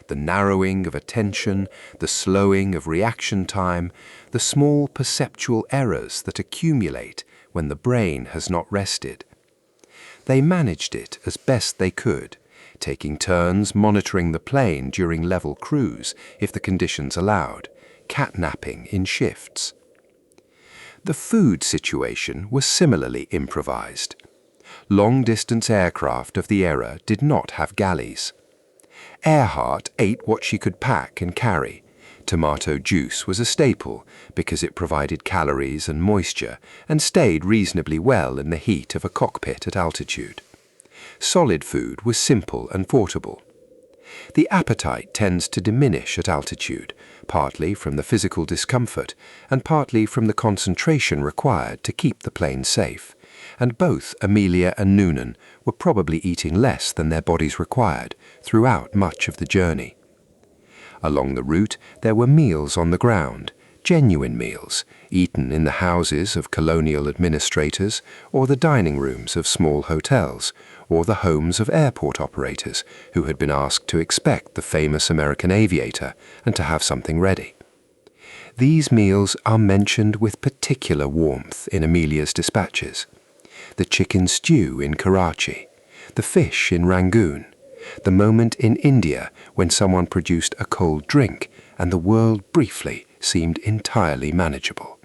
Speaker 4: The narrowing of attention, the slowing of reaction time, the small perceptual errors that accumulate when the brain has not rested. They managed it as best they could, taking turns monitoring the plane during level cruise if the conditions allowed, catnapping in shifts. The food situation was similarly improvised. Long-distance aircraft of the era did not have galleys. Earhart ate what she could pack and carry. Tomato juice was a staple because it provided calories and moisture and stayed reasonably well in the heat of a cockpit at altitude. Solid food was simple and portable. The appetite tends to diminish at altitude, partly from the physical discomfort and partly from the concentration required to keep the plane safe, and both Amelia and Noonan were probably eating less than their bodies required throughout much of the journey. Along the route, there were meals on the ground, genuine meals, eaten in the houses of colonial administrators or the dining rooms of small hotels, or the homes of airport operators who had been asked to expect the famous American Aviator and to have something ready. These meals are mentioned with particular warmth in Amelia's dispatches. The chicken stew in Karachi, the fish in Rangoon, the moment in India when someone produced a cold drink and the world briefly seemed entirely manageable.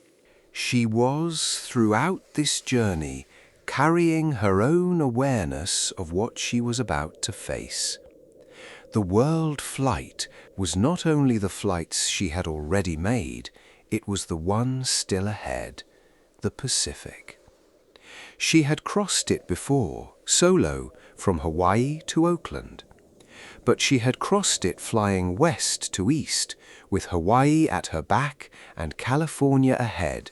Speaker 4: She was, throughout this journey, carrying her own awareness of what she was about to face. The world flight was not only the flights she had already made, it was the one still ahead, the Pacific. She had crossed it before, solo, from Hawaii to Oakland. But she had crossed it flying west to east, with Hawaii at her back and California ahead,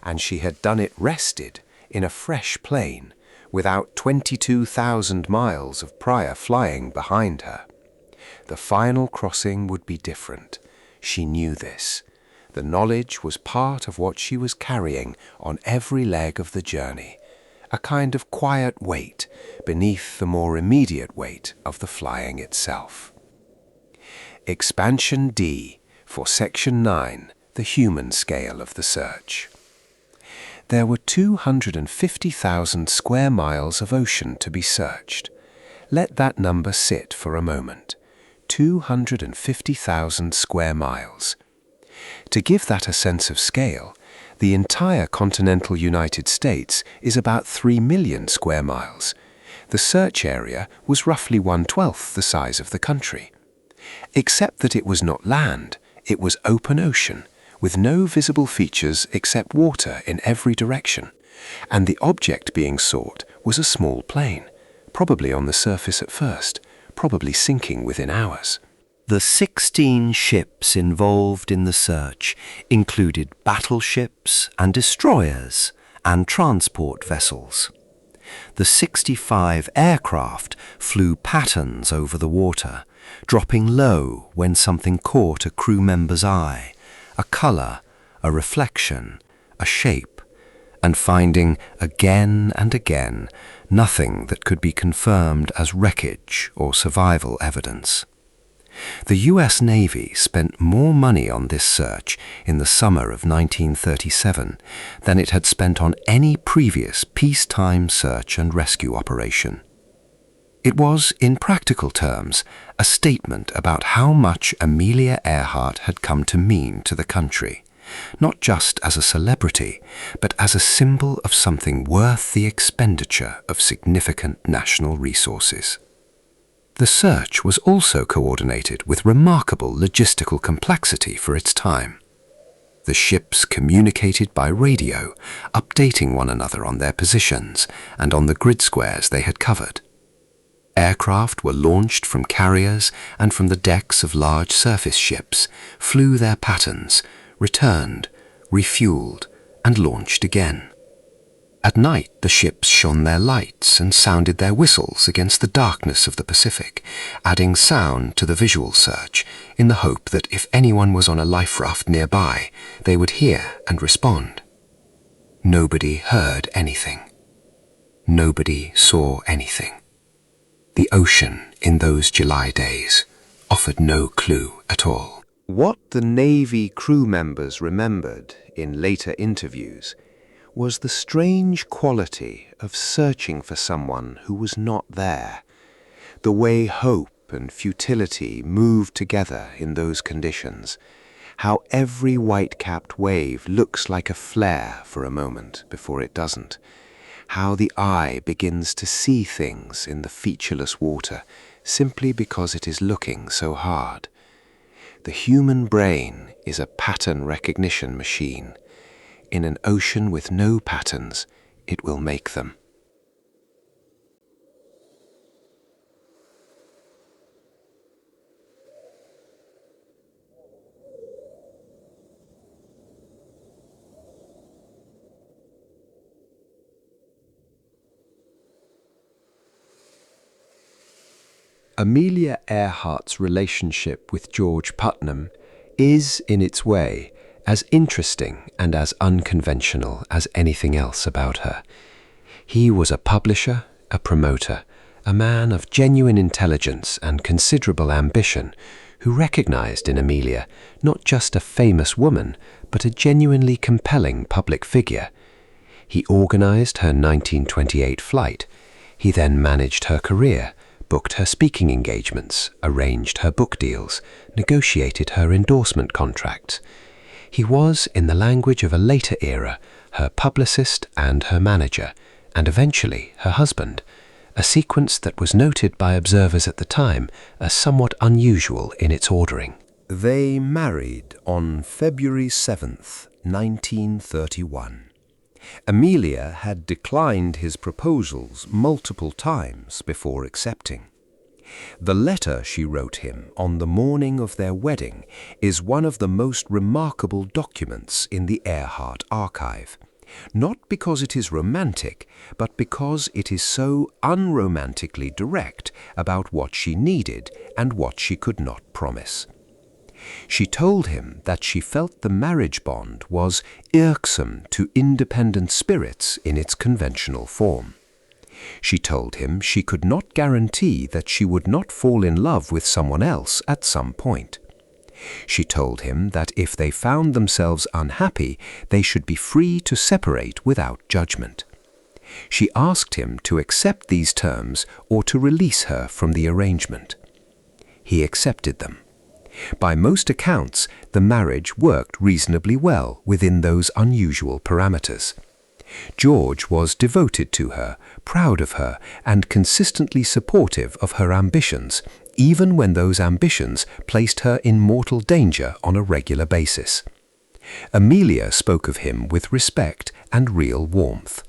Speaker 4: and she had done it rested, in a fresh plane, without 22,000 miles of prior flying behind her. The final crossing would be different. She knew this. The knowledge was part of what she was carrying on every leg of the journey, a kind of quiet weight beneath the more immediate weight of the flying itself. Expansion D for Section 9, the human scale of the search. There were 250,000 square miles of ocean to be searched. Let that number sit for a moment. 250,000 square miles. To give that a sense of scale, the entire continental United States is about 3 million square miles. The search area was roughly 1/12 the size of the country. Except that it was not land, it was open ocean, with no visible features except water in every direction, and the object being sought was a small plane, probably on the surface at first, probably sinking within hours.
Speaker 1: The 16 ships involved in the search included battleships and destroyers and transport vessels. The 65 aircraft flew patterns over the water, dropping low when something caught a crew member's eye, a color, a reflection, a shape, and finding again and again nothing that could be confirmed as wreckage or survival evidence. The US Navy spent more money on this search in the summer of 1937 than it had spent on any previous peacetime search and rescue operation. It was, in practical terms, a statement about how much Amelia Earhart had come to mean to the country, not just as a celebrity, but as a symbol of something worth the expenditure of significant national resources. The search was also coordinated with remarkable logistical complexity for its time. The ships communicated by radio, updating one another on their positions and on the grid squares they had covered. Aircraft were launched from carriers and from the decks of large surface ships, flew their patterns,
Speaker 3: returned, refueled, and launched again. At night the ships shone their lights and sounded their whistles against the darkness of the Pacific, adding sound to the visual search in the hope that if anyone was on a life raft nearby, they would hear and respond. Nobody heard anything. Nobody saw anything. The ocean in those July days offered no clue at all.
Speaker 4: What the Navy crew members remembered in later interviews was the strange quality of searching for someone who was not there, the way hope and futility moved together in those conditions, how every white-capped wave looks like a flare for a moment before it doesn't, how the eye begins to see things in the featureless water simply because it is looking so hard. The human brain is a pattern recognition machine. In an ocean with no patterns, it will make them. Amelia Earhart's relationship with George Putnam is, in its way, as interesting and as unconventional as anything else about her. He was a publisher, a promoter, a man of genuine intelligence and considerable ambition, who recognized in Amelia not just a famous woman, but a genuinely compelling public figure. He organized her 1928 flight. He then managed her career, booked her speaking engagements, arranged her book deals, negotiated her endorsement contracts. He was, in the language of a later era, her publicist and her manager, and eventually her husband, a sequence that was noted by observers at the time as somewhat unusual in its ordering. They married on February 7th, 1931. Amelia had declined his proposals multiple times before accepting. The letter she wrote him on the morning of their wedding is one of the most remarkable documents in the Earhart archive, not because it is romantic, but because it is so unromantically direct about what she needed and what she could not promise. She told him that she felt the marriage bond was irksome to independent spirits in its conventional form. She told him she could not guarantee that she would not fall in love with someone else at some point. She told him that if they found themselves unhappy, they should be free to separate without judgment. She asked him to accept these terms or to release her from the arrangement. He accepted them. By most accounts, the marriage worked reasonably well within those unusual parameters. George was devoted to her, proud of her, and consistently supportive of her ambitions, even when those ambitions placed her in mortal danger on a regular basis. Amelia spoke of him with respect and real warmth.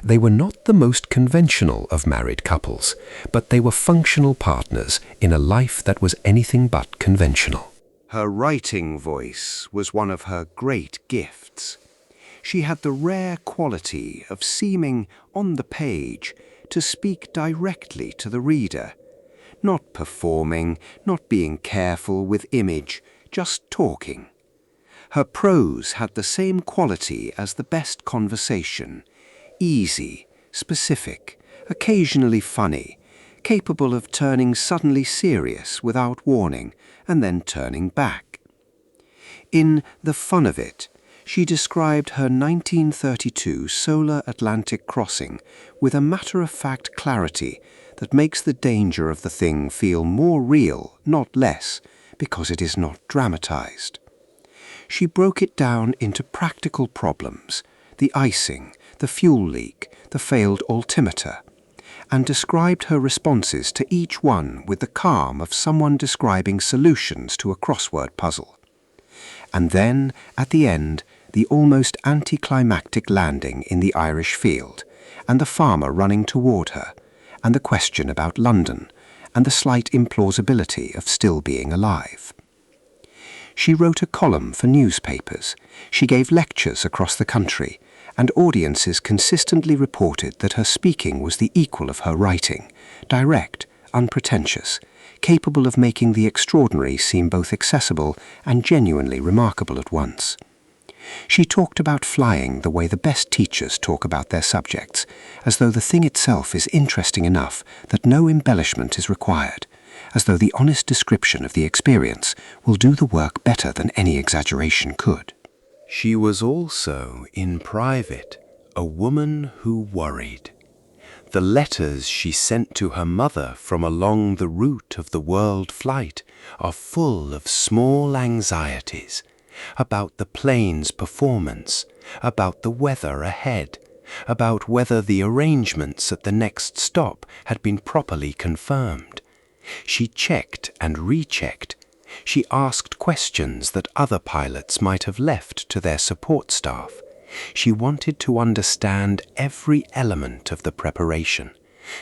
Speaker 4: They were not the most conventional of married couples, but they were functional partners in a life that was anything but conventional. Her writing voice was one of her great gifts. She had the rare quality of seeming, on the page, to speak directly to the reader, not performing, not being careful with image, just talking. Her prose had the same quality as the best conversation, easy, specific, occasionally funny, capable of turning suddenly serious without warning and then turning back. In The Fun of It, she described her 1932 solar Atlantic crossing with a matter-of-fact clarity that makes the danger of the thing feel more real, not less, because it is not dramatized. She broke it down into practical problems, the icing, the fuel leak, the failed altimeter, and described her responses to each one with the calm of someone describing solutions to a crossword puzzle. And then, at the end, the almost anticlimactic landing in the Irish field, and the farmer running toward her, and the question about London, and the slight implausibility of still being alive.
Speaker 3: She wrote a column for newspapers. She gave lectures across the country, and audiences consistently reported that her speaking was the equal of her writing, direct, unpretentious, capable of making the extraordinary seem both accessible and genuinely remarkable at once. She talked about flying the way the best teachers talk about their subjects, as though the thing itself is interesting enough that no embellishment is required, as though the honest description of the experience will do the work better than any exaggeration could.
Speaker 1: She was also, in private, a woman who worried. The letters she sent to her mother from along the route of the world flight are full of small anxieties about the plane's performance, about the weather ahead, about whether the arrangements at the next stop had been properly confirmed. She checked and rechecked. She asked questions that other pilots might have left to their support staff. She wanted to understand every element of the preparation,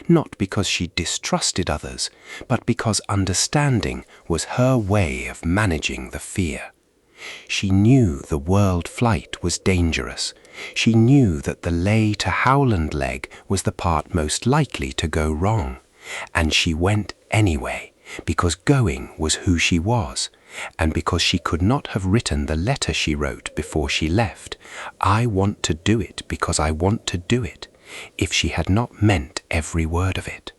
Speaker 1: not because she distrusted others, but because understanding was her way of managing the fear. She knew the world flight was dangerous. She knew that the Leh to Howland leg was the part most likely to go wrong. And she went anyway, because going was who she was, and because she could not have written the letter she wrote before she left, "I want to do it because I want to do it," if she had not meant every word of it.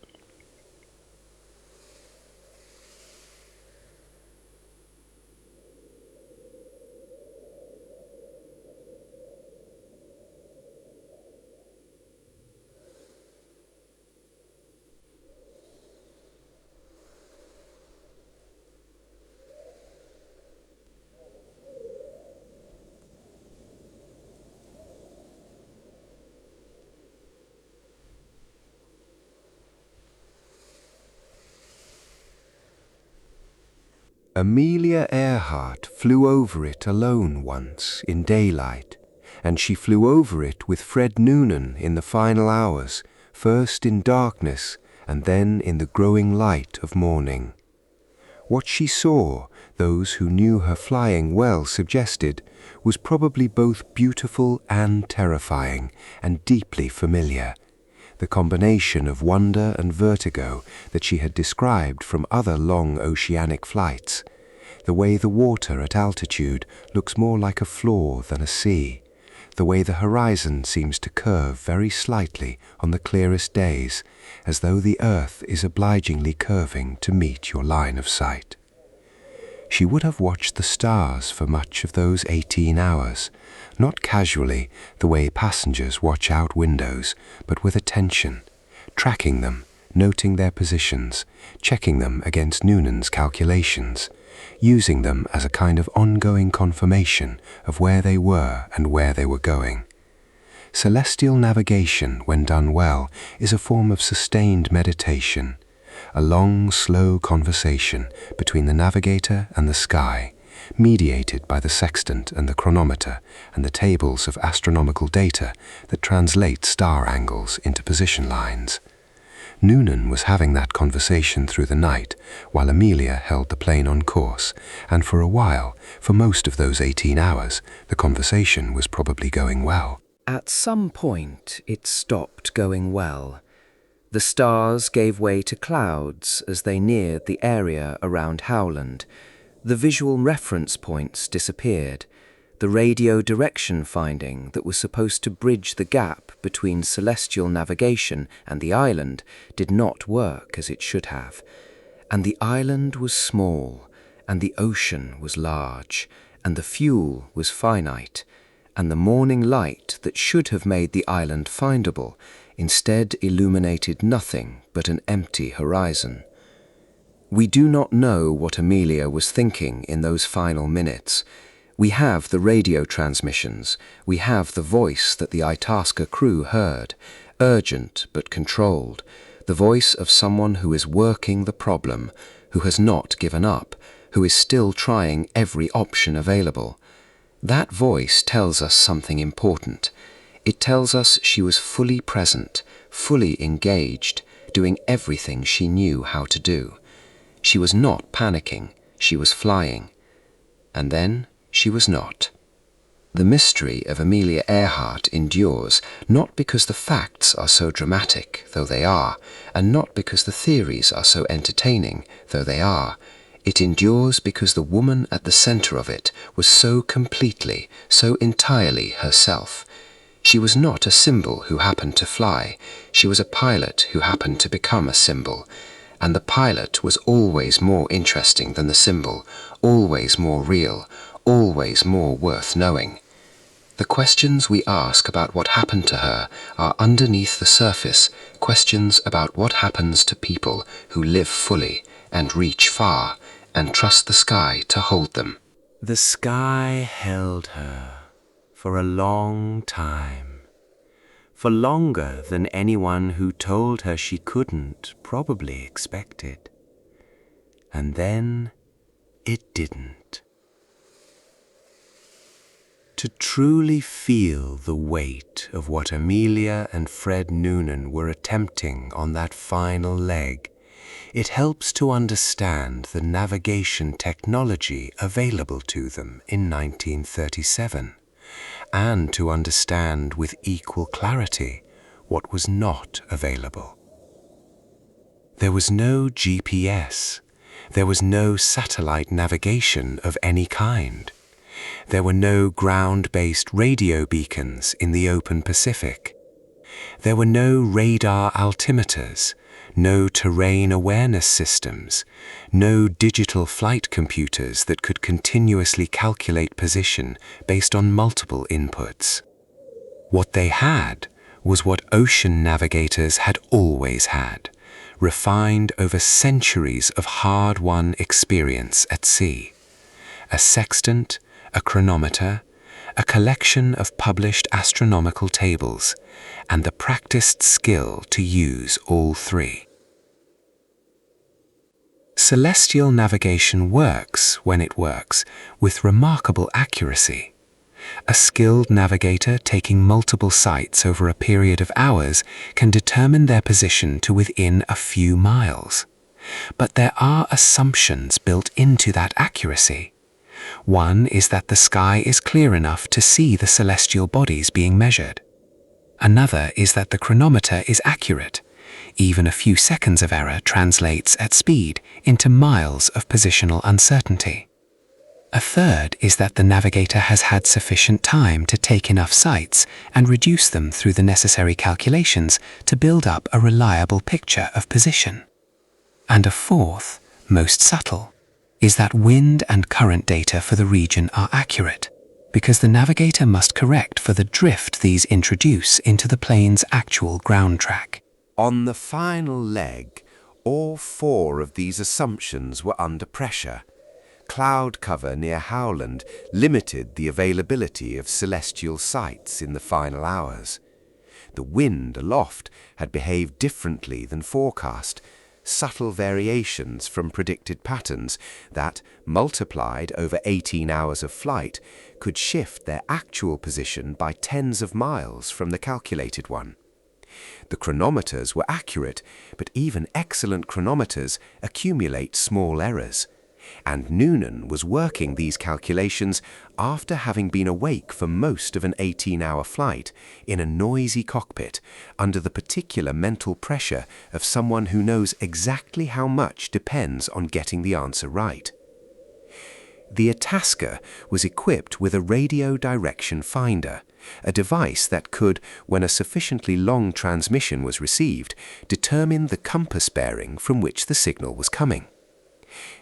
Speaker 2: Amelia Earhart flew over it alone once in daylight, and she flew over it with Fred Noonan in the final hours, first in darkness and then in the growing light of morning. What she saw, those who knew her flying well suggested, was probably both beautiful and terrifying, and deeply familiar. The combination of wonder and vertigo that she had described from other long oceanic flights. The way the water at altitude looks more like a floor than a sea. The way the horizon seems to curve very slightly on the clearest days, as though the earth is obligingly curving to meet your line of sight. She would have watched the stars for much of those 18 hours, not casually, the way passengers watch out windows, but with attention, tracking them, noting their positions, checking them against Noonan's calculations, using them as a kind of ongoing confirmation of where they were and where they were going. Celestial navigation, when done well, is a form of sustained meditation, a long, slow conversation between the navigator and the sky, mediated by the sextant and the chronometer and the tables of astronomical data that translate star angles into position lines. Noonan was having that conversation through the night while Amelia held the plane on course, and for a while, for most of those 18 hours, the conversation was probably going well.
Speaker 5: At some point, it stopped going well. The stars gave way to clouds as they neared the area around Howland. The visual reference points disappeared. The radio direction finding that was supposed to bridge the gap between celestial navigation and the island did not work as it should have. And the island was small, and the ocean was large, and the fuel was finite, and the morning light that should have made the island findable instead illuminated nothing but an empty horizon. We do not know what Amelia was thinking in those final minutes. We have the radio transmissions, we have the voice that the Itasca crew heard, urgent but controlled, the voice of someone who is working the problem, who has not given up, who is still trying every option available. That voice tells us something important. It tells us she was fully present, fully engaged, doing everything she knew how to do. She was not panicking, she was flying. And then she was not. The mystery of Amelia Earhart endures not because the facts are so dramatic, though they are, and not because the theories are so entertaining, though they are. It endures because the woman at the center of it was so completely, so entirely herself. She was not a symbol who happened to fly. She was a pilot who happened to become a symbol. And the pilot was always more interesting than the symbol, always more real, always more worth knowing. The questions we ask about what happened to her are underneath the surface, questions about what happens to people who live fully and reach far and trust the sky to hold them.
Speaker 1: The sky held her for a long time, for longer than anyone who told her she couldn't probably expected. And then it didn't. To truly feel the weight of what Amelia and Fred Noonan were attempting on that final leg, it helps to understand the navigation technology available to them in 1937, and to understand with equal clarity what was not available. There was no GPS. There was no satellite navigation of any kind. There were no ground-based radio beacons in the open Pacific. There were no radar altimeters, no terrain awareness systems, no digital flight computers that could continuously calculate position based on multiple inputs. What they had was what ocean navigators had always had, refined over centuries of hard-won experience at sea. A sextant, a chronometer, a collection of published astronomical tables, and the practiced skill to use all three. Celestial navigation works, when it works, with remarkable accuracy. A skilled navigator taking multiple sites over a period of hours can determine their position to within a few miles. But there are assumptions built into that accuracy. One is that the sky is clear enough to see the celestial bodies being measured. Another is that the chronometer is accurate. Even a few seconds of error translates at speed into miles of positional uncertainty. A third is that the navigator has had sufficient time to take enough sights and reduce them through the necessary calculations to build up a reliable picture of position. And a fourth, most subtle, is that wind and current data for the region are accurate, because the navigator must correct for the drift these introduce into the plane's actual ground track.
Speaker 4: On the final leg, all four of these assumptions were under pressure. Cloud cover near Howland limited the availability of celestial sights in the final hours. The wind aloft had behaved differently than forecast, subtle variations from predicted patterns that, multiplied over 18 hours of flight, could shift their actual position by tens of miles from the calculated one. The chronometers were accurate, but even excellent chronometers accumulate small errors. And Noonan was working these calculations after having been awake for most of an 18-hour flight in a noisy cockpit under the particular mental pressure of someone who knows exactly how much depends on getting the answer right. The Itasca was equipped with a radio direction finder, a device that could, when a sufficiently long transmission was received, determine the compass bearing from which the signal was coming.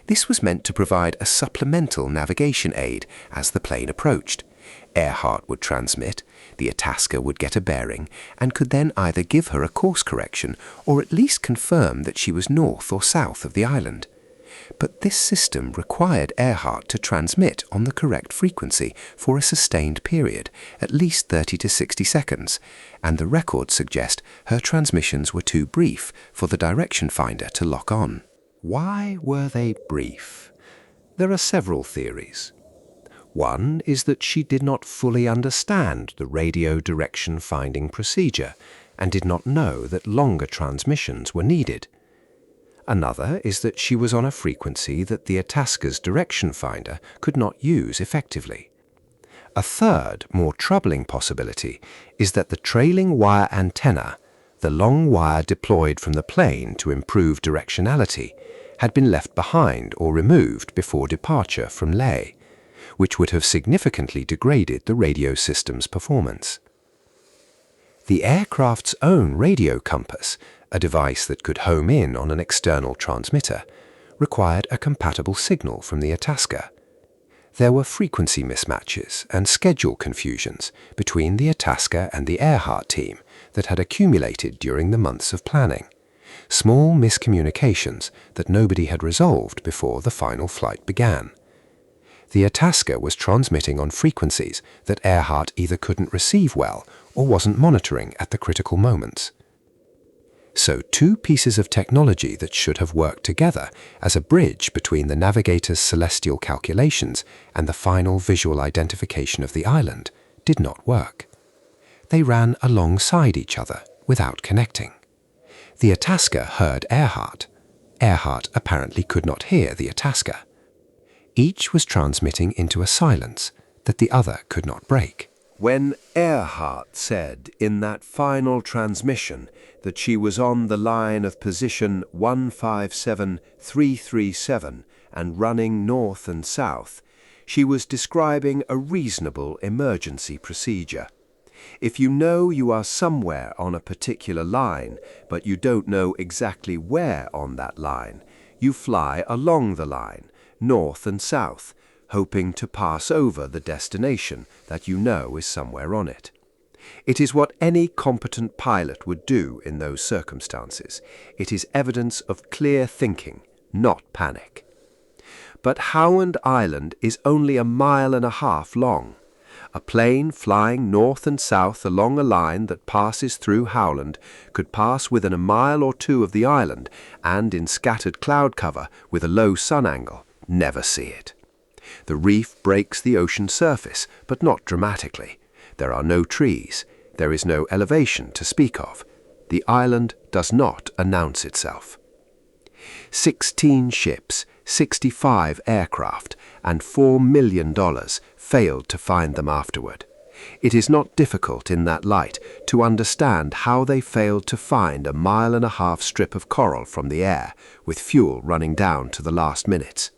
Speaker 4: This was meant to provide a supplemental navigation aid as the plane approached. Earhart would transmit, the Itasca would get a bearing, and could then either give her a course correction or at least confirm that she was north or south of the island. But this system required Earhart to transmit on the correct frequency for a sustained period, at least 30 to 60 seconds, and the records suggest her transmissions were too brief for the direction finder to lock on. Why were they brief? There are several theories. One is that she did not fully understand the radio direction finding procedure and did not know that longer transmissions were needed.
Speaker 2: Another is that she was on a frequency that the Itasca's direction finder could not use effectively. A third, more troubling possibility is that the trailing wire antenna, the long wire deployed from the plane to improve directionality, had been left behind or removed before departure from Leh, which would have significantly degraded the radio system's performance. The aircraft's own radio compass, a device that could home in on an external transmitter, required a compatible signal from the Itasca. There were frequency mismatches and schedule confusions between the Itasca and the Earhart team that had accumulated during the months of planning. Small miscommunications that nobody had resolved before the final flight began. The Itasca was transmitting on frequencies that Earhart either couldn't receive well or wasn't monitoring at the critical moments. So two pieces of technology that should have worked together as a bridge between the navigator's celestial calculations and the final visual identification of the island did not work. They ran alongside each other without connecting. The Itasca heard Earhart. Earhart apparently could not hear the Itasca. Each was transmitting into a silence that the other could not break.
Speaker 4: When Earhart said in that final transmission that she was on the line of position 157337 and running north and south, she was describing a reasonable emergency procedure. If you know you are somewhere on a particular line, but you don't know exactly where on that line, you fly along the line, north and south, hoping to pass over the destination that you know is somewhere on it. It is what any competent pilot would do in those circumstances. It is evidence of clear thinking, not panic. But Howland Island is only 1.5 miles long. A plane flying north and south along a line that passes through Howland could pass within 1 mile or 2 of the island and in scattered cloud cover with a low sun angle, never see it. The reef breaks the ocean surface, but not dramatically. There are no trees. There is no elevation to speak of. The island does not announce itself. 16 ships, 65 aircraft, and $4 million failed to find them afterward. It is not difficult in that light to understand how they failed to find a 1.5 mile strip of coral from the air, with fuel running down to the last minutes.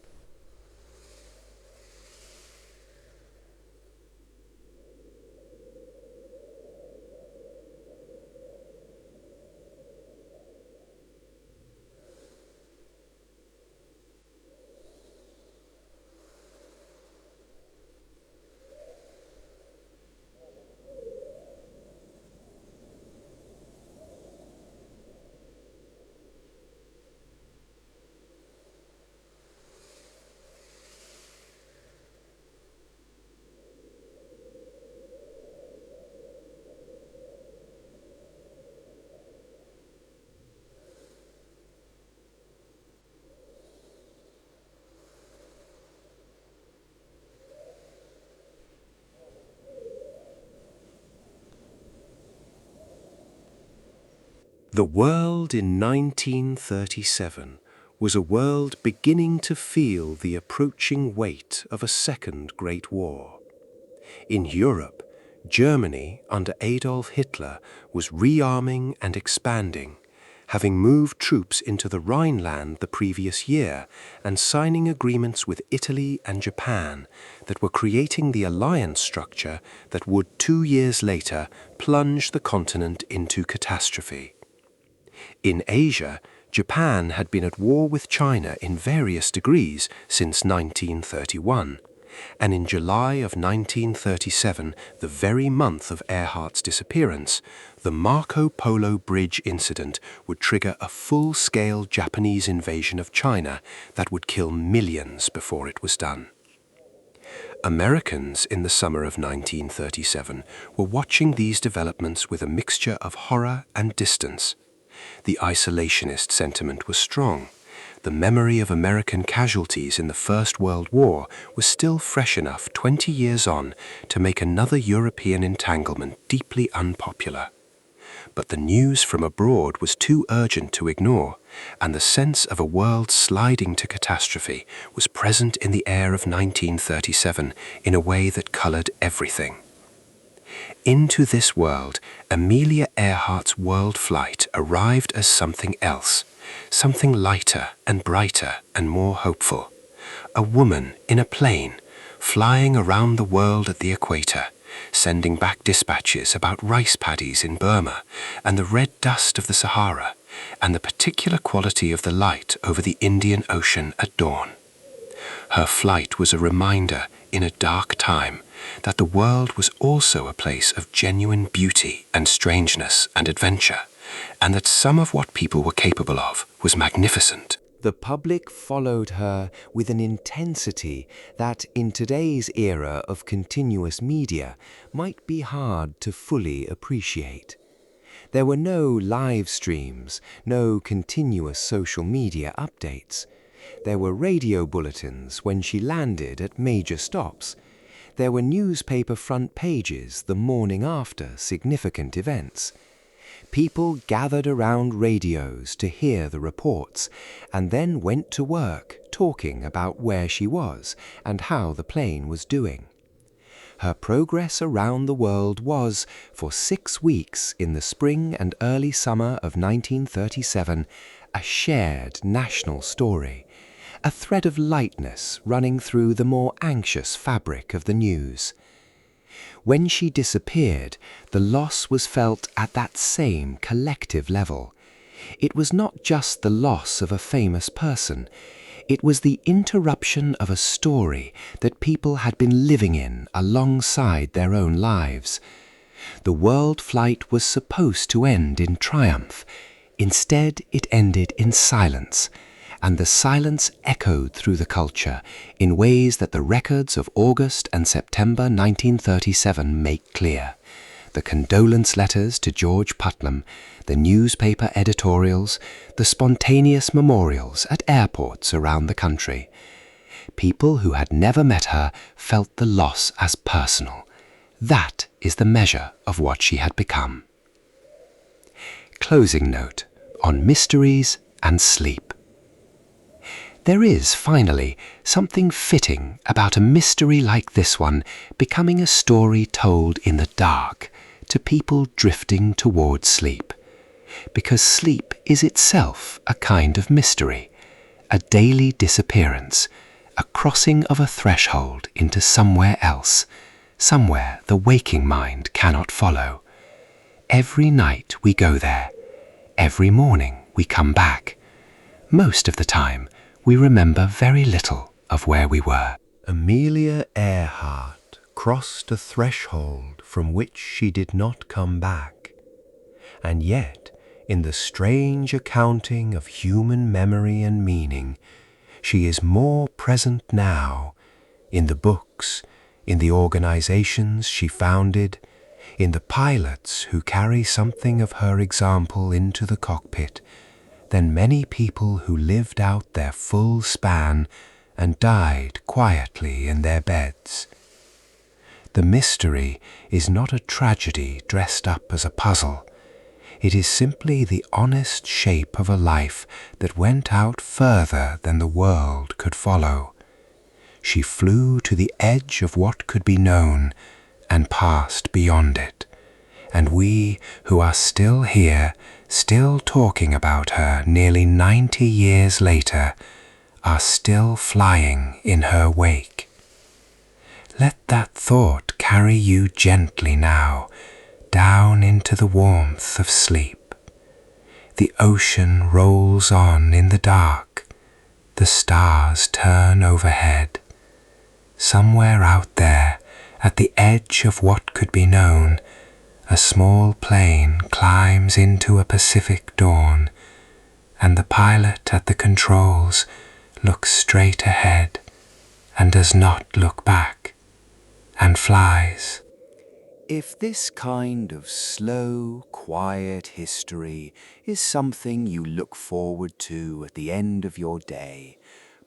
Speaker 4: The world in 1937 was a world beginning to feel the approaching weight of a second Great War. In Europe, Germany under Adolf Hitler was rearming and expanding, having moved troops into the Rhineland the previous year and signing agreements with Italy and Japan that were creating the alliance structure that would 2 years later plunge the continent into catastrophe. In Asia, Japan had been at war with China in various degrees since 1931, and in July of 1937, the very month of Earhart's disappearance, the Marco Polo Bridge incident would trigger a full-scale Japanese invasion of China that would kill millions before it was done. Americans in the summer of 1937 were watching these developments with a mixture of horror and distance. The isolationist sentiment was strong. The memory of American casualties in the First World War was still fresh enough 20 years on to make another European entanglement deeply unpopular.
Speaker 1: But the news from abroad was too urgent to ignore, and the sense of a world sliding to catastrophe was present in the air of 1937 in a way that coloured everything. Into this world, Amelia Earhart's world flight arrived as something else, something lighter and brighter and more hopeful. A woman in a plane, flying around the world at the equator, sending back dispatches about rice paddies in Burma and the red dust of the Sahara, and the particular quality of the light over the Indian Ocean at dawn. Her flight was a reminder, in a dark time, that the world was also a place of genuine beauty and strangeness and adventure, and that some of what people were capable of was magnificent.
Speaker 5: The public followed her with an intensity that, in today's era of continuous media, might be hard to fully appreciate. There were no live streams, no continuous social media updates. There were radio bulletins when she landed at major stops. There were newspaper front pages the morning after significant events. People gathered around radios to hear the reports, and then went to work talking about where she was and how the plane was doing. Her progress around the world was, for 6 weeks in the spring and early summer of 1937, a shared national story, a thread of lightness running through the more anxious fabric of the news. When she disappeared, the loss was felt at that same collective level. It was not just the loss of a famous person. It was the interruption of a story that people had been living in alongside their own lives. The world flight was supposed to end in triumph. Instead, it ended in silence, and the silence echoed through the culture in ways that the records of August and September 1937 make clear. The condolence letters to George Putnam, the newspaper editorials, the spontaneous memorials at airports around the country. People who had never met her felt the loss as personal. That is the measure of what she had become. Closing note on mysteries and sleep. There is, finally, something fitting about a mystery like this one becoming a story told in the dark to people drifting towards sleep. Because sleep is itself a kind of mystery, a daily disappearance, a crossing of a threshold into somewhere else, somewhere the waking mind cannot follow. Every night we go there. Every morning we come back. Most of the time, we remember very little of where we were.
Speaker 4: Amelia Earhart crossed a threshold from which she did not come back. And yet, in the strange accounting of human memory and meaning, she is more present now, in the books, in the organizations she founded, in the pilots who carry something of her example into the cockpit, than many people who lived out their full span and died quietly in their beds. The mystery is not a tragedy dressed up as a puzzle. It is simply the honest shape of a life that went out further than the world could follow. She flew to the edge of what could be known and passed beyond it. And we, who are still here, still talking about her nearly 90 years later, are still flying in her wake. Let that thought carry you gently now, down into the warmth of sleep. The ocean rolls on in the dark. The stars turn overhead. Somewhere out there, at the edge of what could be known, a small plane climbs into a Pacific dawn, and the pilot at the controls looks straight ahead and does not look back, and flies.
Speaker 5: If this kind of slow, quiet history is something you look forward to at the end of your day,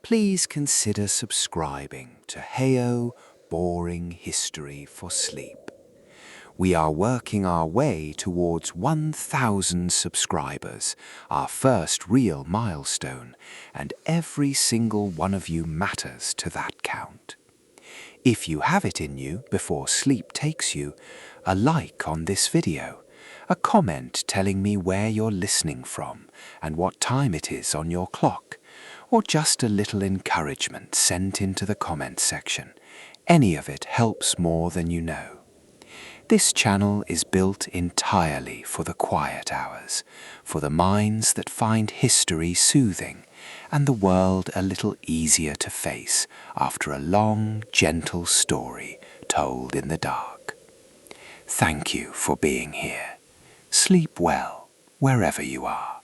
Speaker 5: please consider subscribing to Heyo Boring History for Sleep.
Speaker 1: We are working our way towards 1,000 subscribers, our first real milestone, and every single one of you matters to that count. If you have it in you before sleep takes you, a like on this video, a comment telling me where you're listening from and what time it is on your clock, or just a little encouragement sent into the comment section. Any of it helps more than you know. This channel is built entirely for the quiet hours, for the minds that find history soothing and the world a little easier to face after a long, gentle story told in the dark. Thank you for being here. Sleep well, wherever you are.